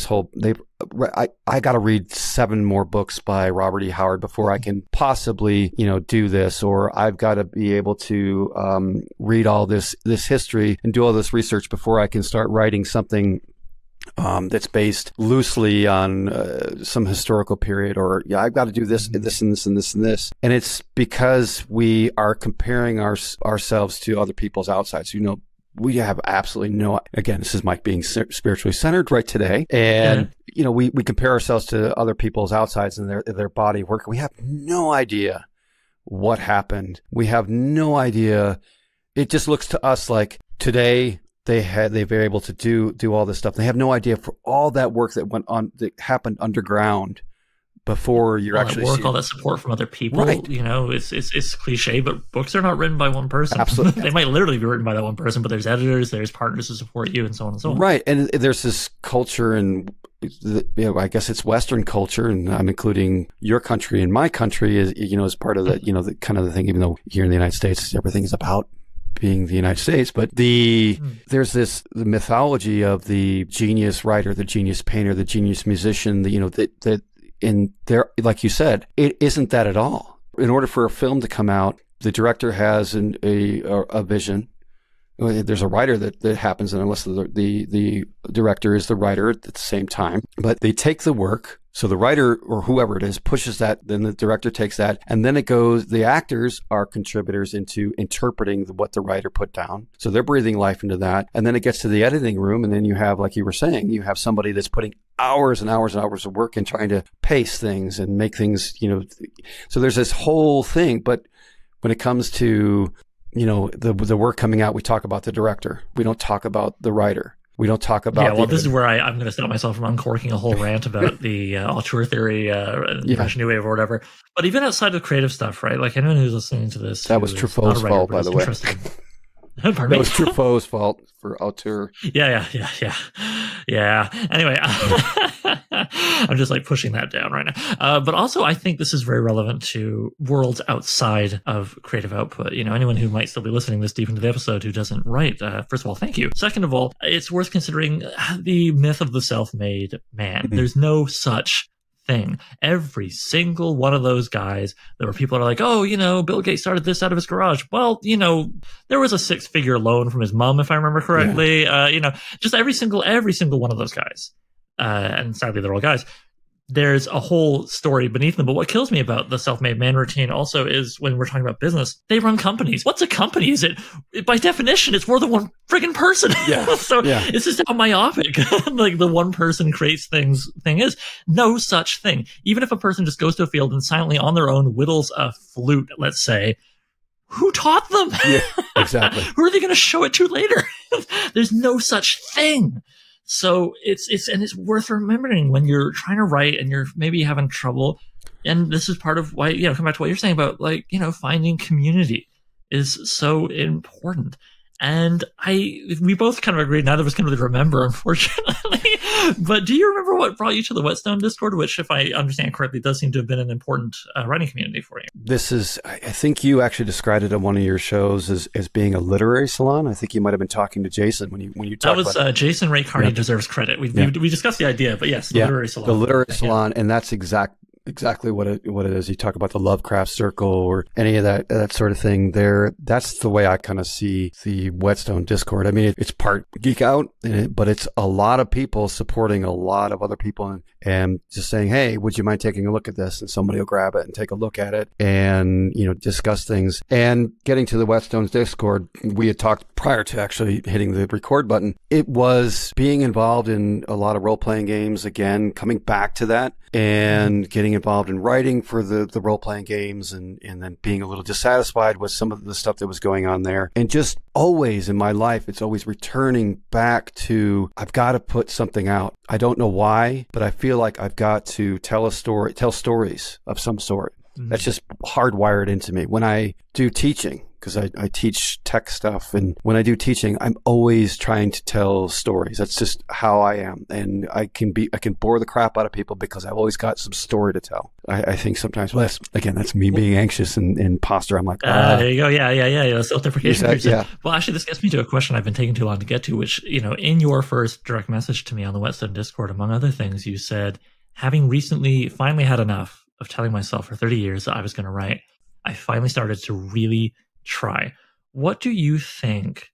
I got to read 7 more books by Robert E. Howard before I can possibly, do this, or I've got to be able to read all this history and do all this research before I can start writing something that's based loosely on some historical period, or I've got to do this and this and this and this and this. And it's because we are comparing ourselves to other people's outsides. We have absolutely again, this is Mike being spiritually centered right today. And, we compare ourselves to other people's outsides and their body work. We have no idea what happened. We have no idea. It just looks to us like today they were able to do all this stuff. They have no idea for all that work that happened underground before you're actually that work, all that support from other people. Right. It's cliche, but books are not written by one person. Absolutely. They might literally be written by that one person, but there's editors, there's partners to support you, and so on and so on. Right. And there's this culture, and I guess it's Western culture, and I'm including your country and my country as part of that, the kind of the thing, even though here in the United States, everything is about being the United States, but there's the mythology of the genius writer, the genius painter, the genius musician, that in there, like you said, it isn't that at all. In order for a film to come out, the director has a vision, there's a writer that happens, and unless the director is the writer at the same time, but they take the work. So the writer or whoever it is pushes that, then the director takes that, and then it goes, the actors are contributors into interpreting what the writer put down. So they're breathing life into that. And then it gets to the editing room, and then you have, like you were saying, you have somebody that's putting hours and hours and hours of work in trying to pace things and make things, so there's this whole thing. But when it comes to, the work coming out, we talk about the director. We don't talk about the writer. We don't talk about. Yeah, well, this is where I'm going to stop myself from uncorking a whole rant about the auteur theory, Fresh New Wave, or whatever. But even outside of creative stuff, right? Like anyone who's listening to this, that was Truffaut's fault, by the way. Pardon me? That was Truffaut's fault for auteur. Yeah. Anyway, I'm just like pushing that down right now. But also, I think this is very relevant to worlds outside of creative output. Anyone who might still be listening this deep into the episode who doesn't write, first of all, thank you. Second of all, it's worth considering the myth of the self-made man. Mm-hmm. There's no such thing. Every single one of those guys, there were people that are like, oh, Bill Gates started this out of his garage. Well, there was a 6-figure loan from his mom, if I remember correctly. Yeah. Just every single one of those guys. And sadly, they're all guys. There's a whole story beneath them. But what kills me about the self-made man routine also is when we're talking about business, they run companies. What's a company? Is it, by definition, it's more than one friggin' person. Yeah. So it's just how myopic like the one person creates thing is. No such thing. Even if a person just goes to a field and silently on their own whittles a flute, let's say, who taught them? Yeah, exactly. Who are they going to show it to later? There's no such thing. So it's worth remembering when you're trying to write and you're maybe having trouble. And this is part of why, come back to what you're saying about finding community is so important. And we both kind of agreed. Neither of us can really remember, unfortunately. But do you remember what brought you to the Whetstone Discord, which, if I understand correctly, does seem to have been an important writing community for you? This is, I think you actually described it on one of your shows as being a literary salon. I think you might have been talking to Jason when you talked about that was Jason Ray Carney deserves credit. We discussed the idea, but yes, the literary salon. The literary salon, and that's exactly what it is. You talk about the Lovecraft Circle or any of that sort of thing there. That's the way I kind of see the Whetstone Discord. I mean, it's part geek out, but it's a lot of people supporting a lot of other people and just saying, hey, would you mind taking a look at this? And somebody will grab it and take a look at it and, discuss things. And getting to the Whetstone Discord, we had talked prior to actually hitting the record button. It was being involved in a lot of role-playing games, again, coming back to that and getting involved in writing for the role-playing games and then being a little dissatisfied with some of the stuff that was going on there. And just always in my life, it's always returning back to, I've got to put something out. I don't know why, but I feel like I've got to tell stories of some sort. Mm-hmm. That's just hardwired into me. When I do teaching, because I teach tech stuff, and when I do teaching, I'm always trying to tell stories. That's just how I am. And I can bore the crap out of people because I've always got some story to tell. I think sometimes, well, that's me being anxious and imposter. I'm like, there you go. Yeah. Self-deprecation. Yeah. Well, actually, this gets me to a question I've been taking too long to get to, which, in your first direct message to me on the Whetstone Discord, among other things, you said, having recently finally had enough of telling myself for 30 years that I was going to write, I finally started to really try. What do you think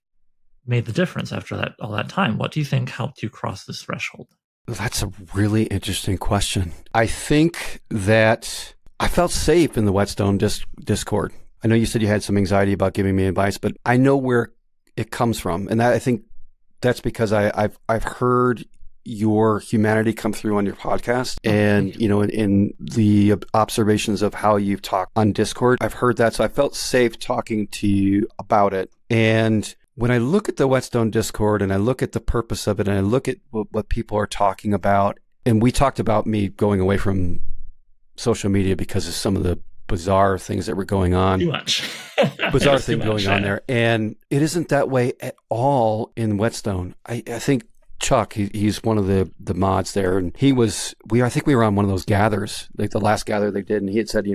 made the difference after all that time? What do you think helped you cross this threshold? That's a really interesting question. I think that I felt safe in the Whetstone Discord. I know you said you had some anxiety about giving me advice, but I know where it comes from. And I think that's because I've heard your humanity come through on your podcast and, in the observations of how you've talked on Discord. I've heard that. So I felt safe talking to you about it. And when I look at the Whetstone Discord and I look at the purpose of it and I look at what people are talking about, and we talked about me going away from social media because of some of the bizarre things that were going on. Too much. Bizarre things going on there. And it isn't that way at all in Whetstone. I think Chuck, he's one of the mods there, and I think we were on one of those gathers, like the last gather they did, and he had said,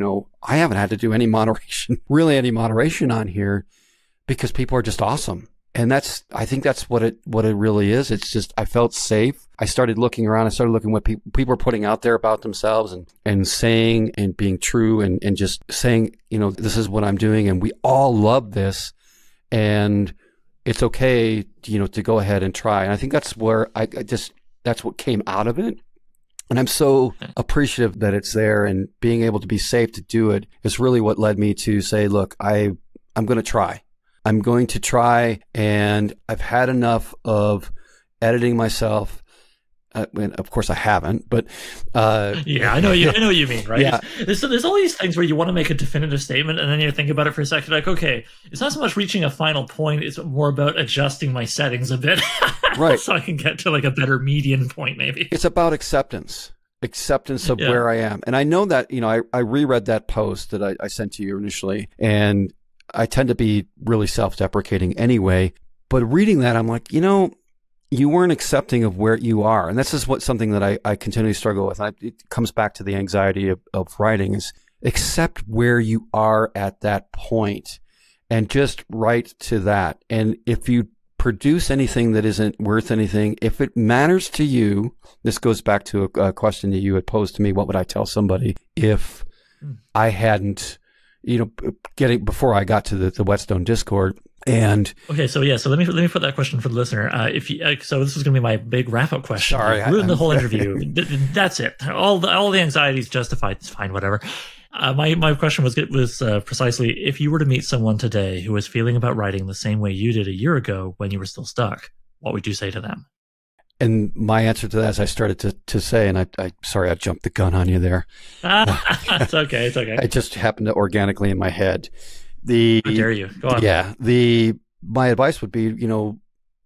I haven't had to do any moderation on here because people are just awesome. And I think that's what it really is. It's just, I felt safe. I started looking around. I started looking what people are putting out there about themselves and saying and being true and just saying, this is what I'm doing. And we all love this. And it's okay, to go ahead and try. And I think that's where that's what came out of it. And I'm so appreciative that it's there, and being able to be safe to do it is really what led me to say, look, I'm going to try. I'm going to try, and I've had enough of editing myself. And of course I haven't, but yeah, I know what you mean, right? Yeah. There's all these things where you want to make a definitive statement, and then you think about it for a second, like, okay, it's not so much reaching a final point; it's more about adjusting my settings a bit, right? So I can get to like a better median point, maybe. It's about acceptance of where I am, and I know that I reread that post that I sent to you initially, and I tend to be really self-deprecating anyway. But reading that, I'm like, you weren't accepting of where you are. And this is something that I continually struggle with. It comes back to the anxiety of writing, is accept where you are at that point and just write to that. And if you produce anything that isn't worth anything, if it matters to you, this goes back to a question that you had posed to me. What would I tell somebody if I hadn't, before I got to the Whetstone Discord? And okay, so let me put that question for the listener. So this is going to be my big wrap up question. Sorry, ruined the whole interview. That's it. All the anxiety is justified. It's fine. Whatever. My question was precisely, if you were to meet someone today who was feeling about writing the same way you did a year ago when you were still stuck, what would you say to them? And my answer to that, as I started to say, and I sorry I jumped the gun on you there. It's okay. It's okay. It just happened to organically in my head. How dare you? Go on. Yeah. My advice would be,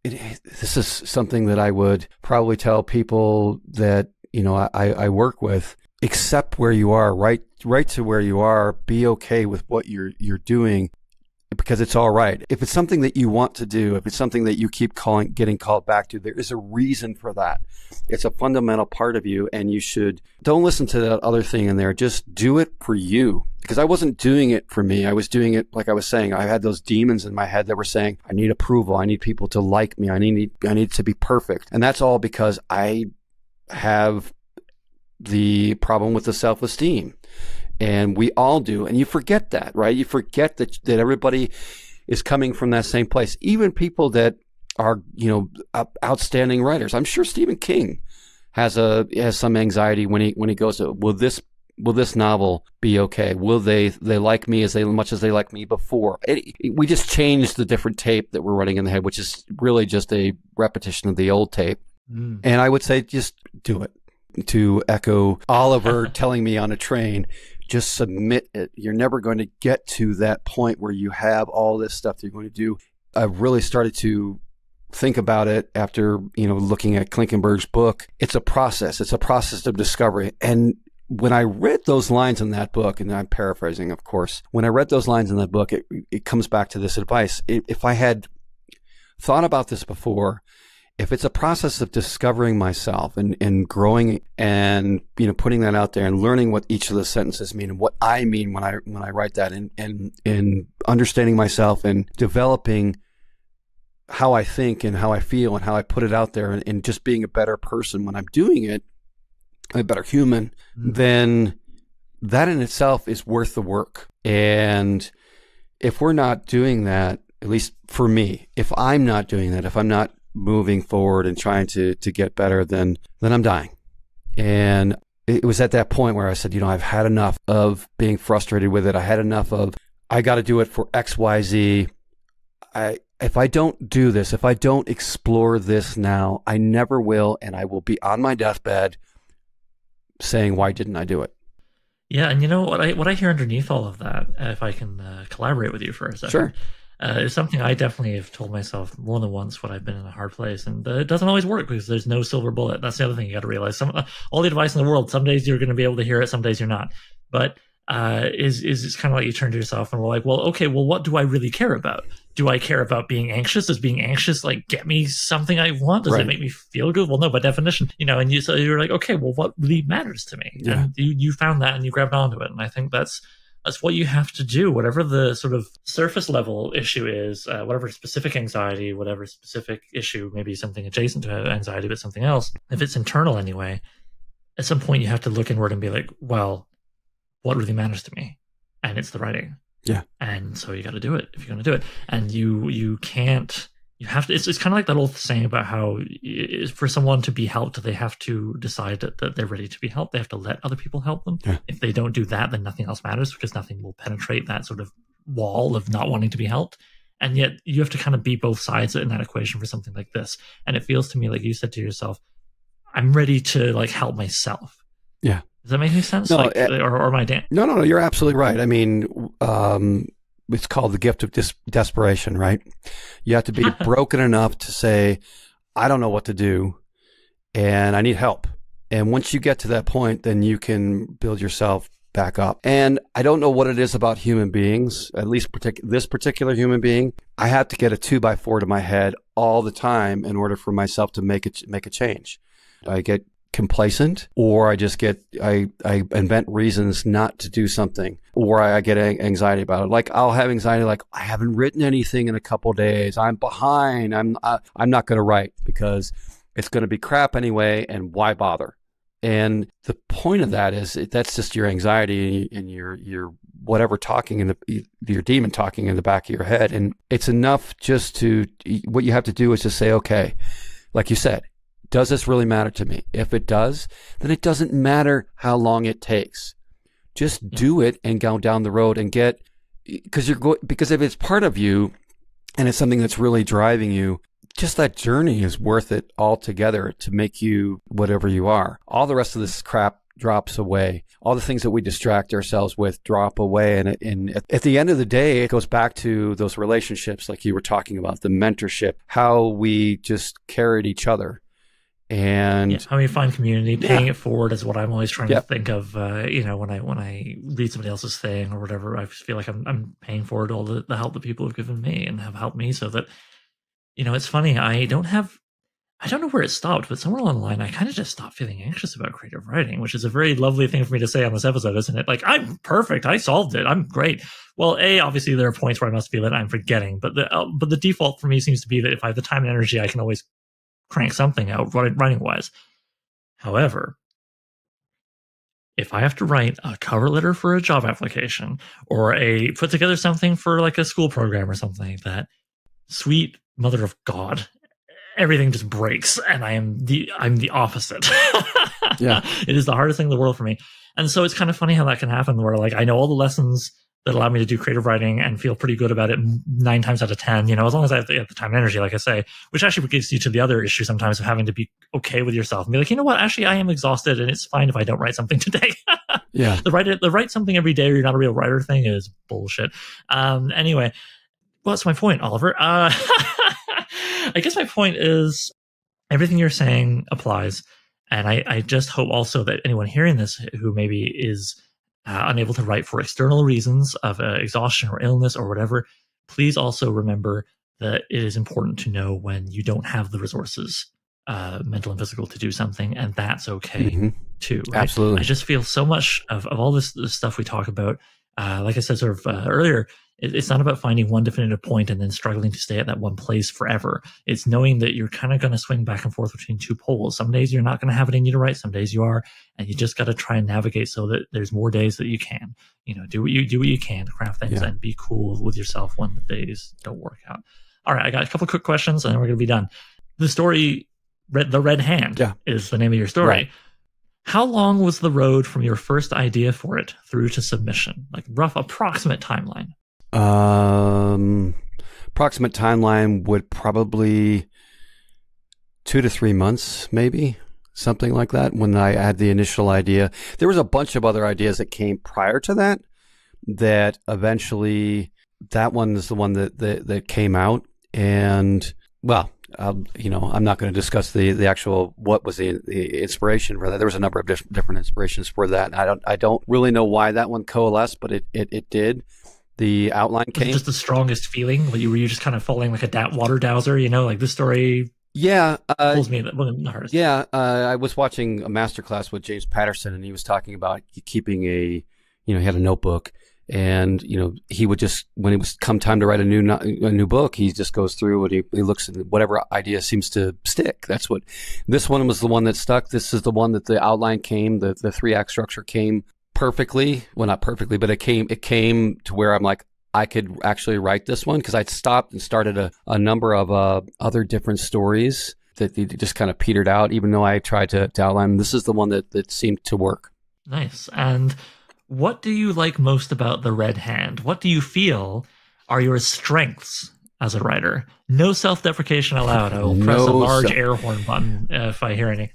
this is something that I would probably tell people that, I work with. Accept where you are, right to where you are. Be okay with what you're doing, because it's all right. If it's something that you want to do, if it's something that you keep getting called back to, there is a reason for that. It's a fundamental part of you, and don't listen to that other thing in there. Just do it for you. Because I wasn't doing it for me. I was doing it, like I was saying, I had those demons in my head that were saying, I need approval. I need people to like me. I need to be perfect. And that's all because I have the problem with the self-esteem. And we all do. And you forget that, right? You forget that everybody is coming from that same place. Even people that are, outstanding writers. I'm sure Stephen King has some anxiety when he goes, will this novel be okay? Will they like me as much as they like me before? We just changed the different tape that we're running in the head, which is really just a repetition of the old tape. And I would say, just do it. To echo Oliver telling me on a train, just submit it. You're never going to get to that point where you have all this stuff that you're going to do. I've really started to think about it after, looking at Klinkenberg's book. It's a process. It's a process of discovery. And when I read those lines in that book, and I'm paraphrasing, of course, when I read those lines in that book, it comes back to this advice. If I had thought about this before, if it's a process of discovering myself and growing and, putting that out there and learning what each of the sentences mean and what I mean when I write that, and understanding myself and developing how I think and how I feel and how I put it out there, and just being a better person when I'm doing it, a better human, then that in itself is worth the work. And if we're not doing that, at least for me, if I'm not doing that, if I'm not moving forward and trying to get better, then I'm dying. And it was at that point where I said, I've had enough of being frustrated with it. I had enough of, I got to do it for X, Y, Z. If I don't do this, if I don't explore this now, I never will. And I will be on my deathbed saying, why didn't I do it? Yeah. And what I hear underneath all of that, if I can collaborate with you for a second. Sure. It's something I definitely have told myself more than once when I've been in a hard place, and it doesn't always work because there's no silver bullet. That's the other thing you got to realize. All the advice in the world, some days you're going to be able to hear it, some days you're not. But it's kind of like you turn to yourself and we're like, well, okay, well, what do I really care about? Do I care about being anxious? Does being anxious get me something I want? Does it make me feel good? Well, no, by definition, and so you're like, okay, well, what really matters to me? Yeah. And you found that and you grabbed onto it, and I think that's what you have to do, whatever the sort of surface level issue is, whatever specific anxiety, whatever specific issue, maybe something adjacent to anxiety, but something else. If it's internal anyway, at some point you have to look inward and be like, well, what really matters to me? And it's the writing. Yeah. And so you got to do it if you're going to do it. And you can't you have to, it's kind of like that old saying about how for someone to be helped, they have to decide that they're ready to be helped. They have to let other people help them. Yeah. If they don't do that, then nothing else matters, because nothing will penetrate that sort of wall of not wanting to be helped. And yet you have to kind of be both sides in that equation for something like this. And it feels to me like you said to yourself, I'm ready to like help myself. Yeah. Does that make any sense? No, like, or am I Dan? No, you're absolutely right. I mean, it's called the gift of desperation, right? You have to be broken enough to say, I don't know what to do and I need help. And once you get to that point, then you can build yourself back up. And I don't know what it is about human beings, at least this particular human being. I have to get a 2x4 to my head all the time in order for myself to make a change. I get complacent, or I invent reasons not to do something, or I get anxiety about it. Like I'll have anxiety, like I haven't written anything in a couple of days. I'm behind. I'm not going to write because it's going to be crap anyway. And why bother? And the point of that is that's just your anxiety and your whatever talking in your demon talking in the back of your head. And it's enough just what you have to do is just say, okay, like you said, does this really matter to me? If it does, then it doesn't matter how long it takes. Just do it and go down the road and because if it's part of you and it's something that's really driving you, just that journey is worth it altogether to make you whatever you are. All the rest of this crap drops away. All the things that we distract ourselves with drop away. And at the end of the day, it goes back to those relationships like you were talking about, the mentorship, how we just carried each other. And how we find community, paying it forward is what I'm always trying to think of. When I read somebody else's thing or whatever, I feel like I'm paying forward all the help that people have given me and have helped me, so that, it's funny. I don't know where it stopped, but somewhere along the line, I kind of just stopped feeling anxious about creative writing, which is a very lovely thing for me to say on this episode, isn't it? Like, I'm perfect. I solved it. I'm great. Well, obviously there are points where I must feel that I'm forgetting, but the default for me seems to be that if I have the time and energy, I can always crank something out writing wise. However, if I have to write a cover letter for a job application or put together something for like a school program or something like that, sweet mother of God, everything just breaks, and I'm the opposite. Yeah. It is the hardest thing in the world for me. And so it's kind of funny how that can happen, where like I know all the lessons that allow me to do creative writing and feel pretty good about it 9 times out of 10, as long as I have the time and energy, like I say, which actually gets you to the other issue sometimes of having to be okay with yourself and be like, you know what, actually I am exhausted and it's fine if I don't write something today. Yeah. The write something every day or you're not a real writer thing is bullshit. Anyway, what's my point, Oliver? I guess my point is everything you're saying applies. And I just hope also that anyone hearing this who maybe is unable to write for external reasons of exhaustion or illness or whatever, please also remember that it is important to know when you don't have the resources, mental and physical, to do something, and that's okay too. Right? Absolutely. I just feel so much of all this stuff we talk about, like I said sort of earlier, it's not about finding one definitive point and then struggling to stay at that one place forever. It's knowing that you're kind of going to swing back and forth between two poles. Some days you're not going to have it in you to write. Some days you are, and you just got to try and navigate so that there's more days that you can, do what you can to craft things and be cool with yourself when the days don't work out. All right. I got a couple quick questions and then we're going to be done. The story, The Red Hand is the name of your story. Right. How long was the road from your first idea for it through to submission? Like rough approximate timeline. Approximate timeline would probably 2 to 3 months, maybe something like that. When I had the initial idea, there was a bunch of other ideas that came prior to that eventually that one is the one that came out. And well, I'm not going to discuss the actual what was the inspiration for that. There was a number of different inspirations for that. I don't really know why that one coalesced, but it did. The outline came. Was it just the strongest feeling? Were you just kind of falling like a water dowser? Like this story. Yeah, pulls me the hardest. Yeah, I was watching a masterclass with James Patterson, and he was talking about keeping he had a notebook, and he would just, when it was come time to write a new book, he just goes through and he looks at whatever idea seems to stick. That's what this one was, the one that stuck. This is the one that the outline came, the 3-act structure came perfectly. Well, not perfectly, but it came to where I'm like, I could actually write this one, because I'd stopped and started a number of other different stories that just kind of petered out, even though I tried to outline. This is the one that seemed to work. Nice. And what do you like most about The Red Hand? What do you feel are your strengths as a writer? No self-deprecation allowed. I will press a large air horn button if I hear any.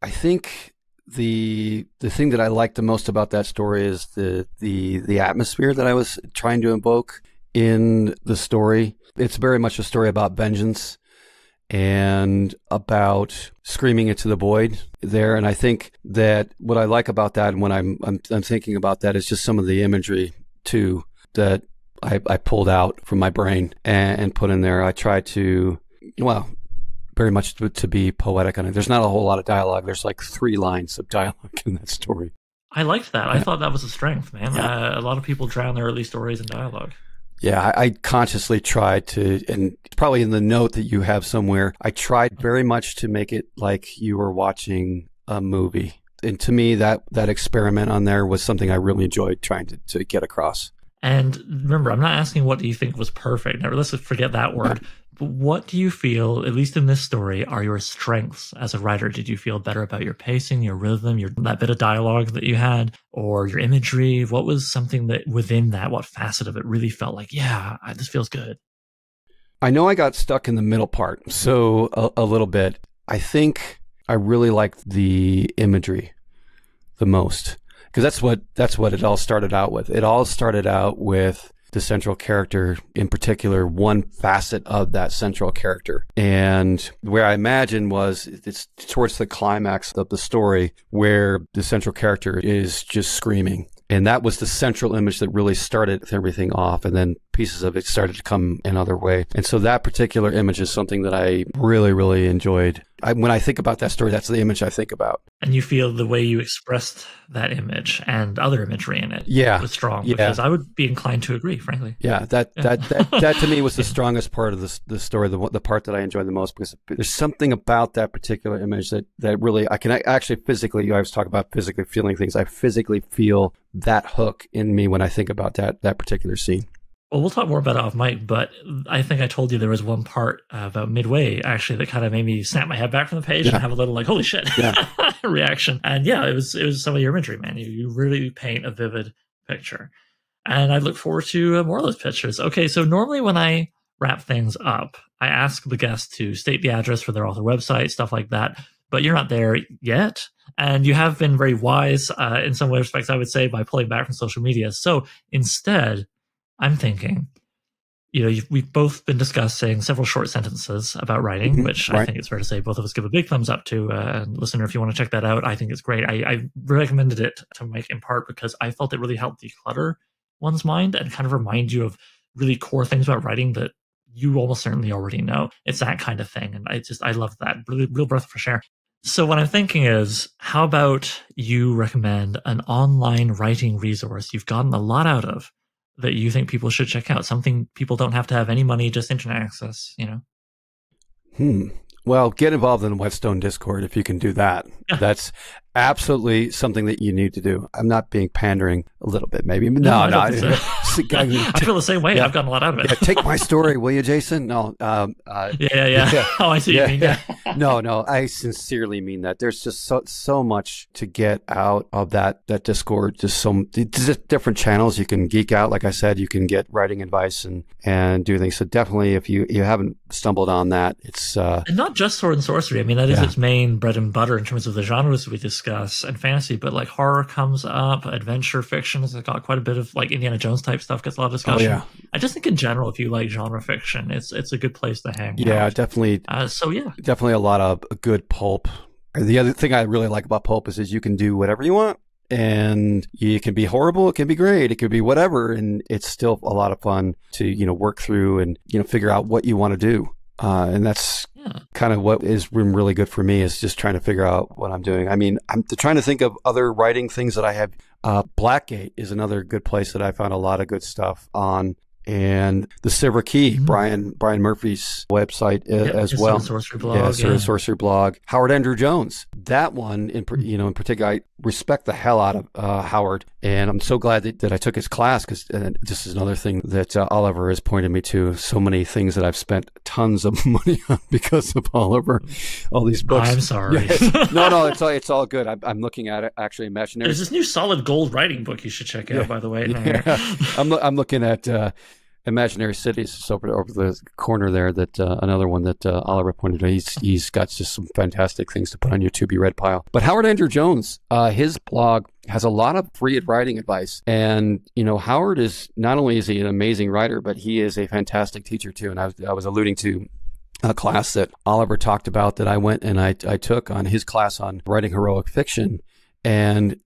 I think the thing that I like the most about that story is the atmosphere that I was trying to invoke in the story. It's very much a story about vengeance and about screaming into the void there. And I think that what I like about that, and when I'm thinking about that, is just some of the imagery too that I pulled out from my brain and put in there. I tried to, well, very much to be poetic on it. There's not a whole lot of dialogue. There's like 3 lines of dialogue in that story. I liked that. I thought that was a strength, man. A lot of people drown their early stories in dialogue. Yeah, I consciously tried to, and probably in the note that you have somewhere, I tried very much to make it like you were watching a movie. And to me, that experiment on there was something I really enjoyed trying to get across. And remember, I'm not asking what do you think was perfect. Now, let's forget that word. But what do you feel, at least in this story, are your strengths as a writer? Did you feel better about your pacing, your rhythm, that bit of dialogue that you had, or your imagery? What was something that within that, what facet of it really felt like, yeah, this feels good? I know I got stuck in the middle part, so a little bit. I think I really liked the imagery the most, because that's what it all started out with. It all started out with the central character, in particular, one facet of that central character. And where I imagine was it's towards the climax of the story where the central character is just screaming. And that was the central image that really started everything off. And then pieces of it started to come in other way. And so that particular image is something that I really, really enjoyed. When I think about that story, that's the image I think about. And you feel the way you expressed that image and other imagery in it was strong. Yeah. Because I would be inclined to agree, frankly. Yeah, that to me was the strongest part of the story, the part that I enjoyed the most, because there's something about that particular image that really, I can actually physically, you always talk about physically feeling things. I physically feel that hook in me when I think about that particular scene. Well, we'll talk more about it off mic, but I think I told you there was one part about midway, actually, that kind of made me snap my head back from the page and have a little like, holy shit reaction. And yeah, it was some of your imagery, man. You really paint a vivid picture. And I look forward to more of those pictures. Okay, so normally when I wrap things up, I ask the guests to state the address for their author website, stuff like that. But you're not there yet. And you have been very wise in some respects, I would say, by pulling back from social media. So instead, I'm thinking, we've both been discussing several short sentences about writing, which I think it's fair to say both of us give a big thumbs up to. Listener, if you want to check that out, I think it's great. I recommended it to Mike in part because I felt it really helped declutter one's mind and kind of remind you of really core things about writing that you almost certainly already know. It's that kind of thing. And I love that. Really, real breath of fresh air. So what I'm thinking is, how about you recommend an online writing resource you've gotten a lot out of that you think people should check out? Something people don't have to have any money, just internet access, Well, get involved in the Whetstone Discord if you can do that. That's absolutely something that you need to do. I'm not being pandering a little bit, maybe. No. I feel the same way. I've gotten a lot out of it. Take my story, will you, Jason? No. Yeah. Oh, I see what you mean. Yeah. No. I sincerely mean that. There's just so much to get out of that Discord. Just different channels you can geek out. Like I said, you can get writing advice and do things. So definitely, if you haven't stumbled on that, it's and not just sword and sorcery. I mean, that is its main bread and butter in terms of the genres we discuss and fantasy. But like horror comes up, adventure fiction has got quite a bit of like Indiana Jones type stuff gets a lot of discussion. Oh, yeah. I just think in general, if you like genre fiction, it's a good place to hang. Yeah, out. Definitely. Definitely a lot of good pulp. The other thing I really like about pulp is you can do whatever you want. And it can be horrible, it can be great, it could be whatever, and it's still a lot of fun to work through and figure out what you want to do. And that's kind of what has been really good for me, is just trying to figure out what I'm doing. I mean, I'm trying to think of other writing things that I have. Blackgate is another good place that I found a lot of good stuff on. and the Silver Key, Brian Murphy's website as well. Sorcery blog. Yeah, Sorcery blog. Howard Andrew Jones. That one, in particular, I respect the hell out of Howard, and I'm so glad that I took his class, because this is another thing that Oliver has pointed me to. So many things that I've spent tons of money on because of Oliver. All these books. I'm sorry. No, it's all good. I'm looking at it, actually, Imaginary. There's this new solid gold writing book you should check out, by the way. I'm looking at Imaginary Cities. It's over the corner there. That another one that Oliver pointed out. He's got just some fantastic things to put on your to be read pile. But Howard Andrew Jones, his blog has a lot of free writing advice. And Howard is not only is he an amazing writer, but he is a fantastic teacher too. And I was alluding to a class that Oliver talked about that I went and I took on his class on writing heroic fiction. And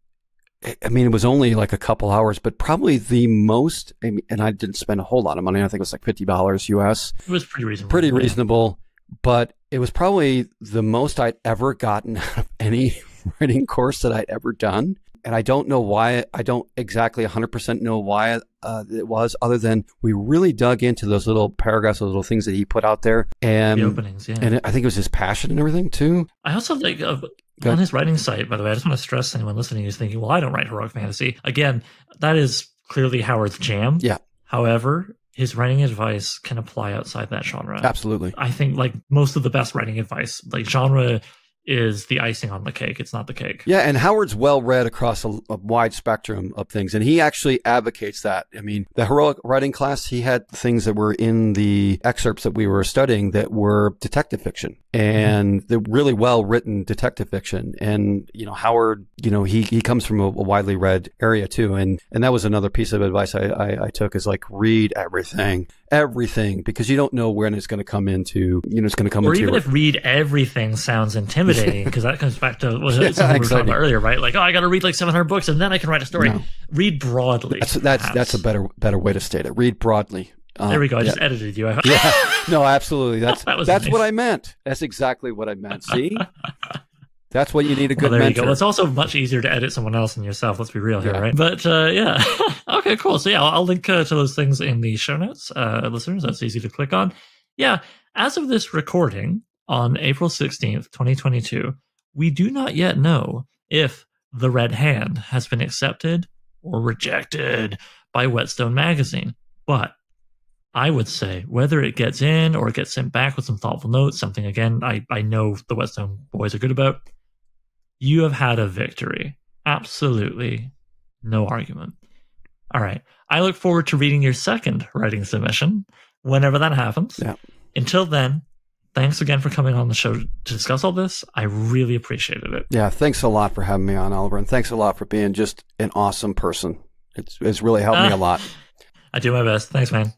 I mean, it was only like a couple hours, but probably the most, and I didn't spend a whole lot of money. I think it was like $50 US. It was pretty reasonable. Pretty reasonable, but it was probably the most I'd ever gotten out of any writing course that I'd ever done. And I don't know why. I don't exactly 100% know why it was, other than we really dug into those little paragraphs, those little things that he put out there. And the openings, yeah. And I think it was his passion and everything too. I also like... on his writing site, by the way, I just want to stress anyone listening who's thinking, well, I don't write heroic fantasy. Again, that is clearly Howard's jam. Yeah. However, his writing advice can apply outside that genre. Absolutely. I think like most of the best writing advice, like genre is the icing on the cake. It's not the cake. Yeah, and Howard's well read across a wide spectrum of things, and he actually advocates that. I mean, the heroic writing class, he had things that were in the excerpts that we were studying that were detective fiction, and they're really well written detective fiction. And Howard, he comes from a widely read area too, and that was another piece of advice I took, is like read everything, because you don't know when it's going to come into, it's going to come into. Or even if read everything sounds intimidating, because that comes back to something we were talking about earlier, right? Like, I got to read like 700 books and then I can write a story. No. Read broadly. That's a better way to state it. Read broadly. There we go. I just edited you. Yeah. No, absolutely. That's nice. what I meant. That's exactly what I meant. See? That's what you need a good there mentor. You go. It's also much easier to edit someone else than yourself. Let's be real here, right? But yeah. Okay, cool. So yeah, I'll link to those things in the show notes, listeners. That's easy to click on. Yeah. As of this recording on April 16th, 2022, we do not yet know if The Red Hand has been accepted or rejected by Whetstone Magazine. But I would say whether it gets in or it gets sent back with some thoughtful notes, something, again, I know the Whetstone boys are good about, you have had a victory. Absolutely no argument. All right. I look forward to reading your second writing submission whenever that happens. Yeah. Until then, thanks again for coming on the show to discuss all this. I really appreciated it. Yeah, thanks a lot for having me on, Oliver, and thanks a lot for being just an awesome person. It's really helped me a lot. I do my best. Thanks, man.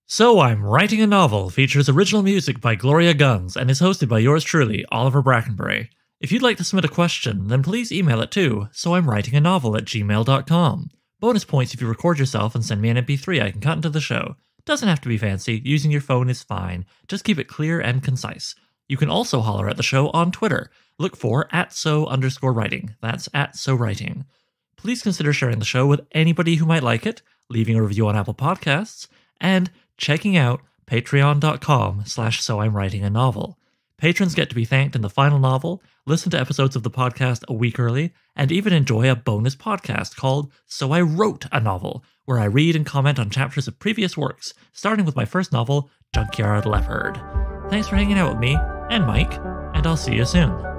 So I'm Writing a Novel features original music by Gloria Guns and is hosted by yours truly, Oliver Brackenbury. If you'd like to submit a question, then please email it to soimwritinganovel@gmail.com. Bonus points if you record yourself and send me an MP3 I can cut into the show. Doesn't have to be fancy. Using your phone is fine. Just keep it clear and concise. You can also holler at the show on Twitter. Look for @so_writing. That's @so_writing. Please consider sharing the show with anybody who might like it, leaving a review on Apple Podcasts, and checking out patreon.com/soimwritinganovel. Patrons get to be thanked in the final novel, listen to episodes of the podcast a week early, and even enjoy a bonus podcast called So I Wrote a Novel, where I read and comment on chapters of previous works, starting with my first novel, Junkyard Leopard. Thanks for hanging out with me and Mike, and I'll see you soon.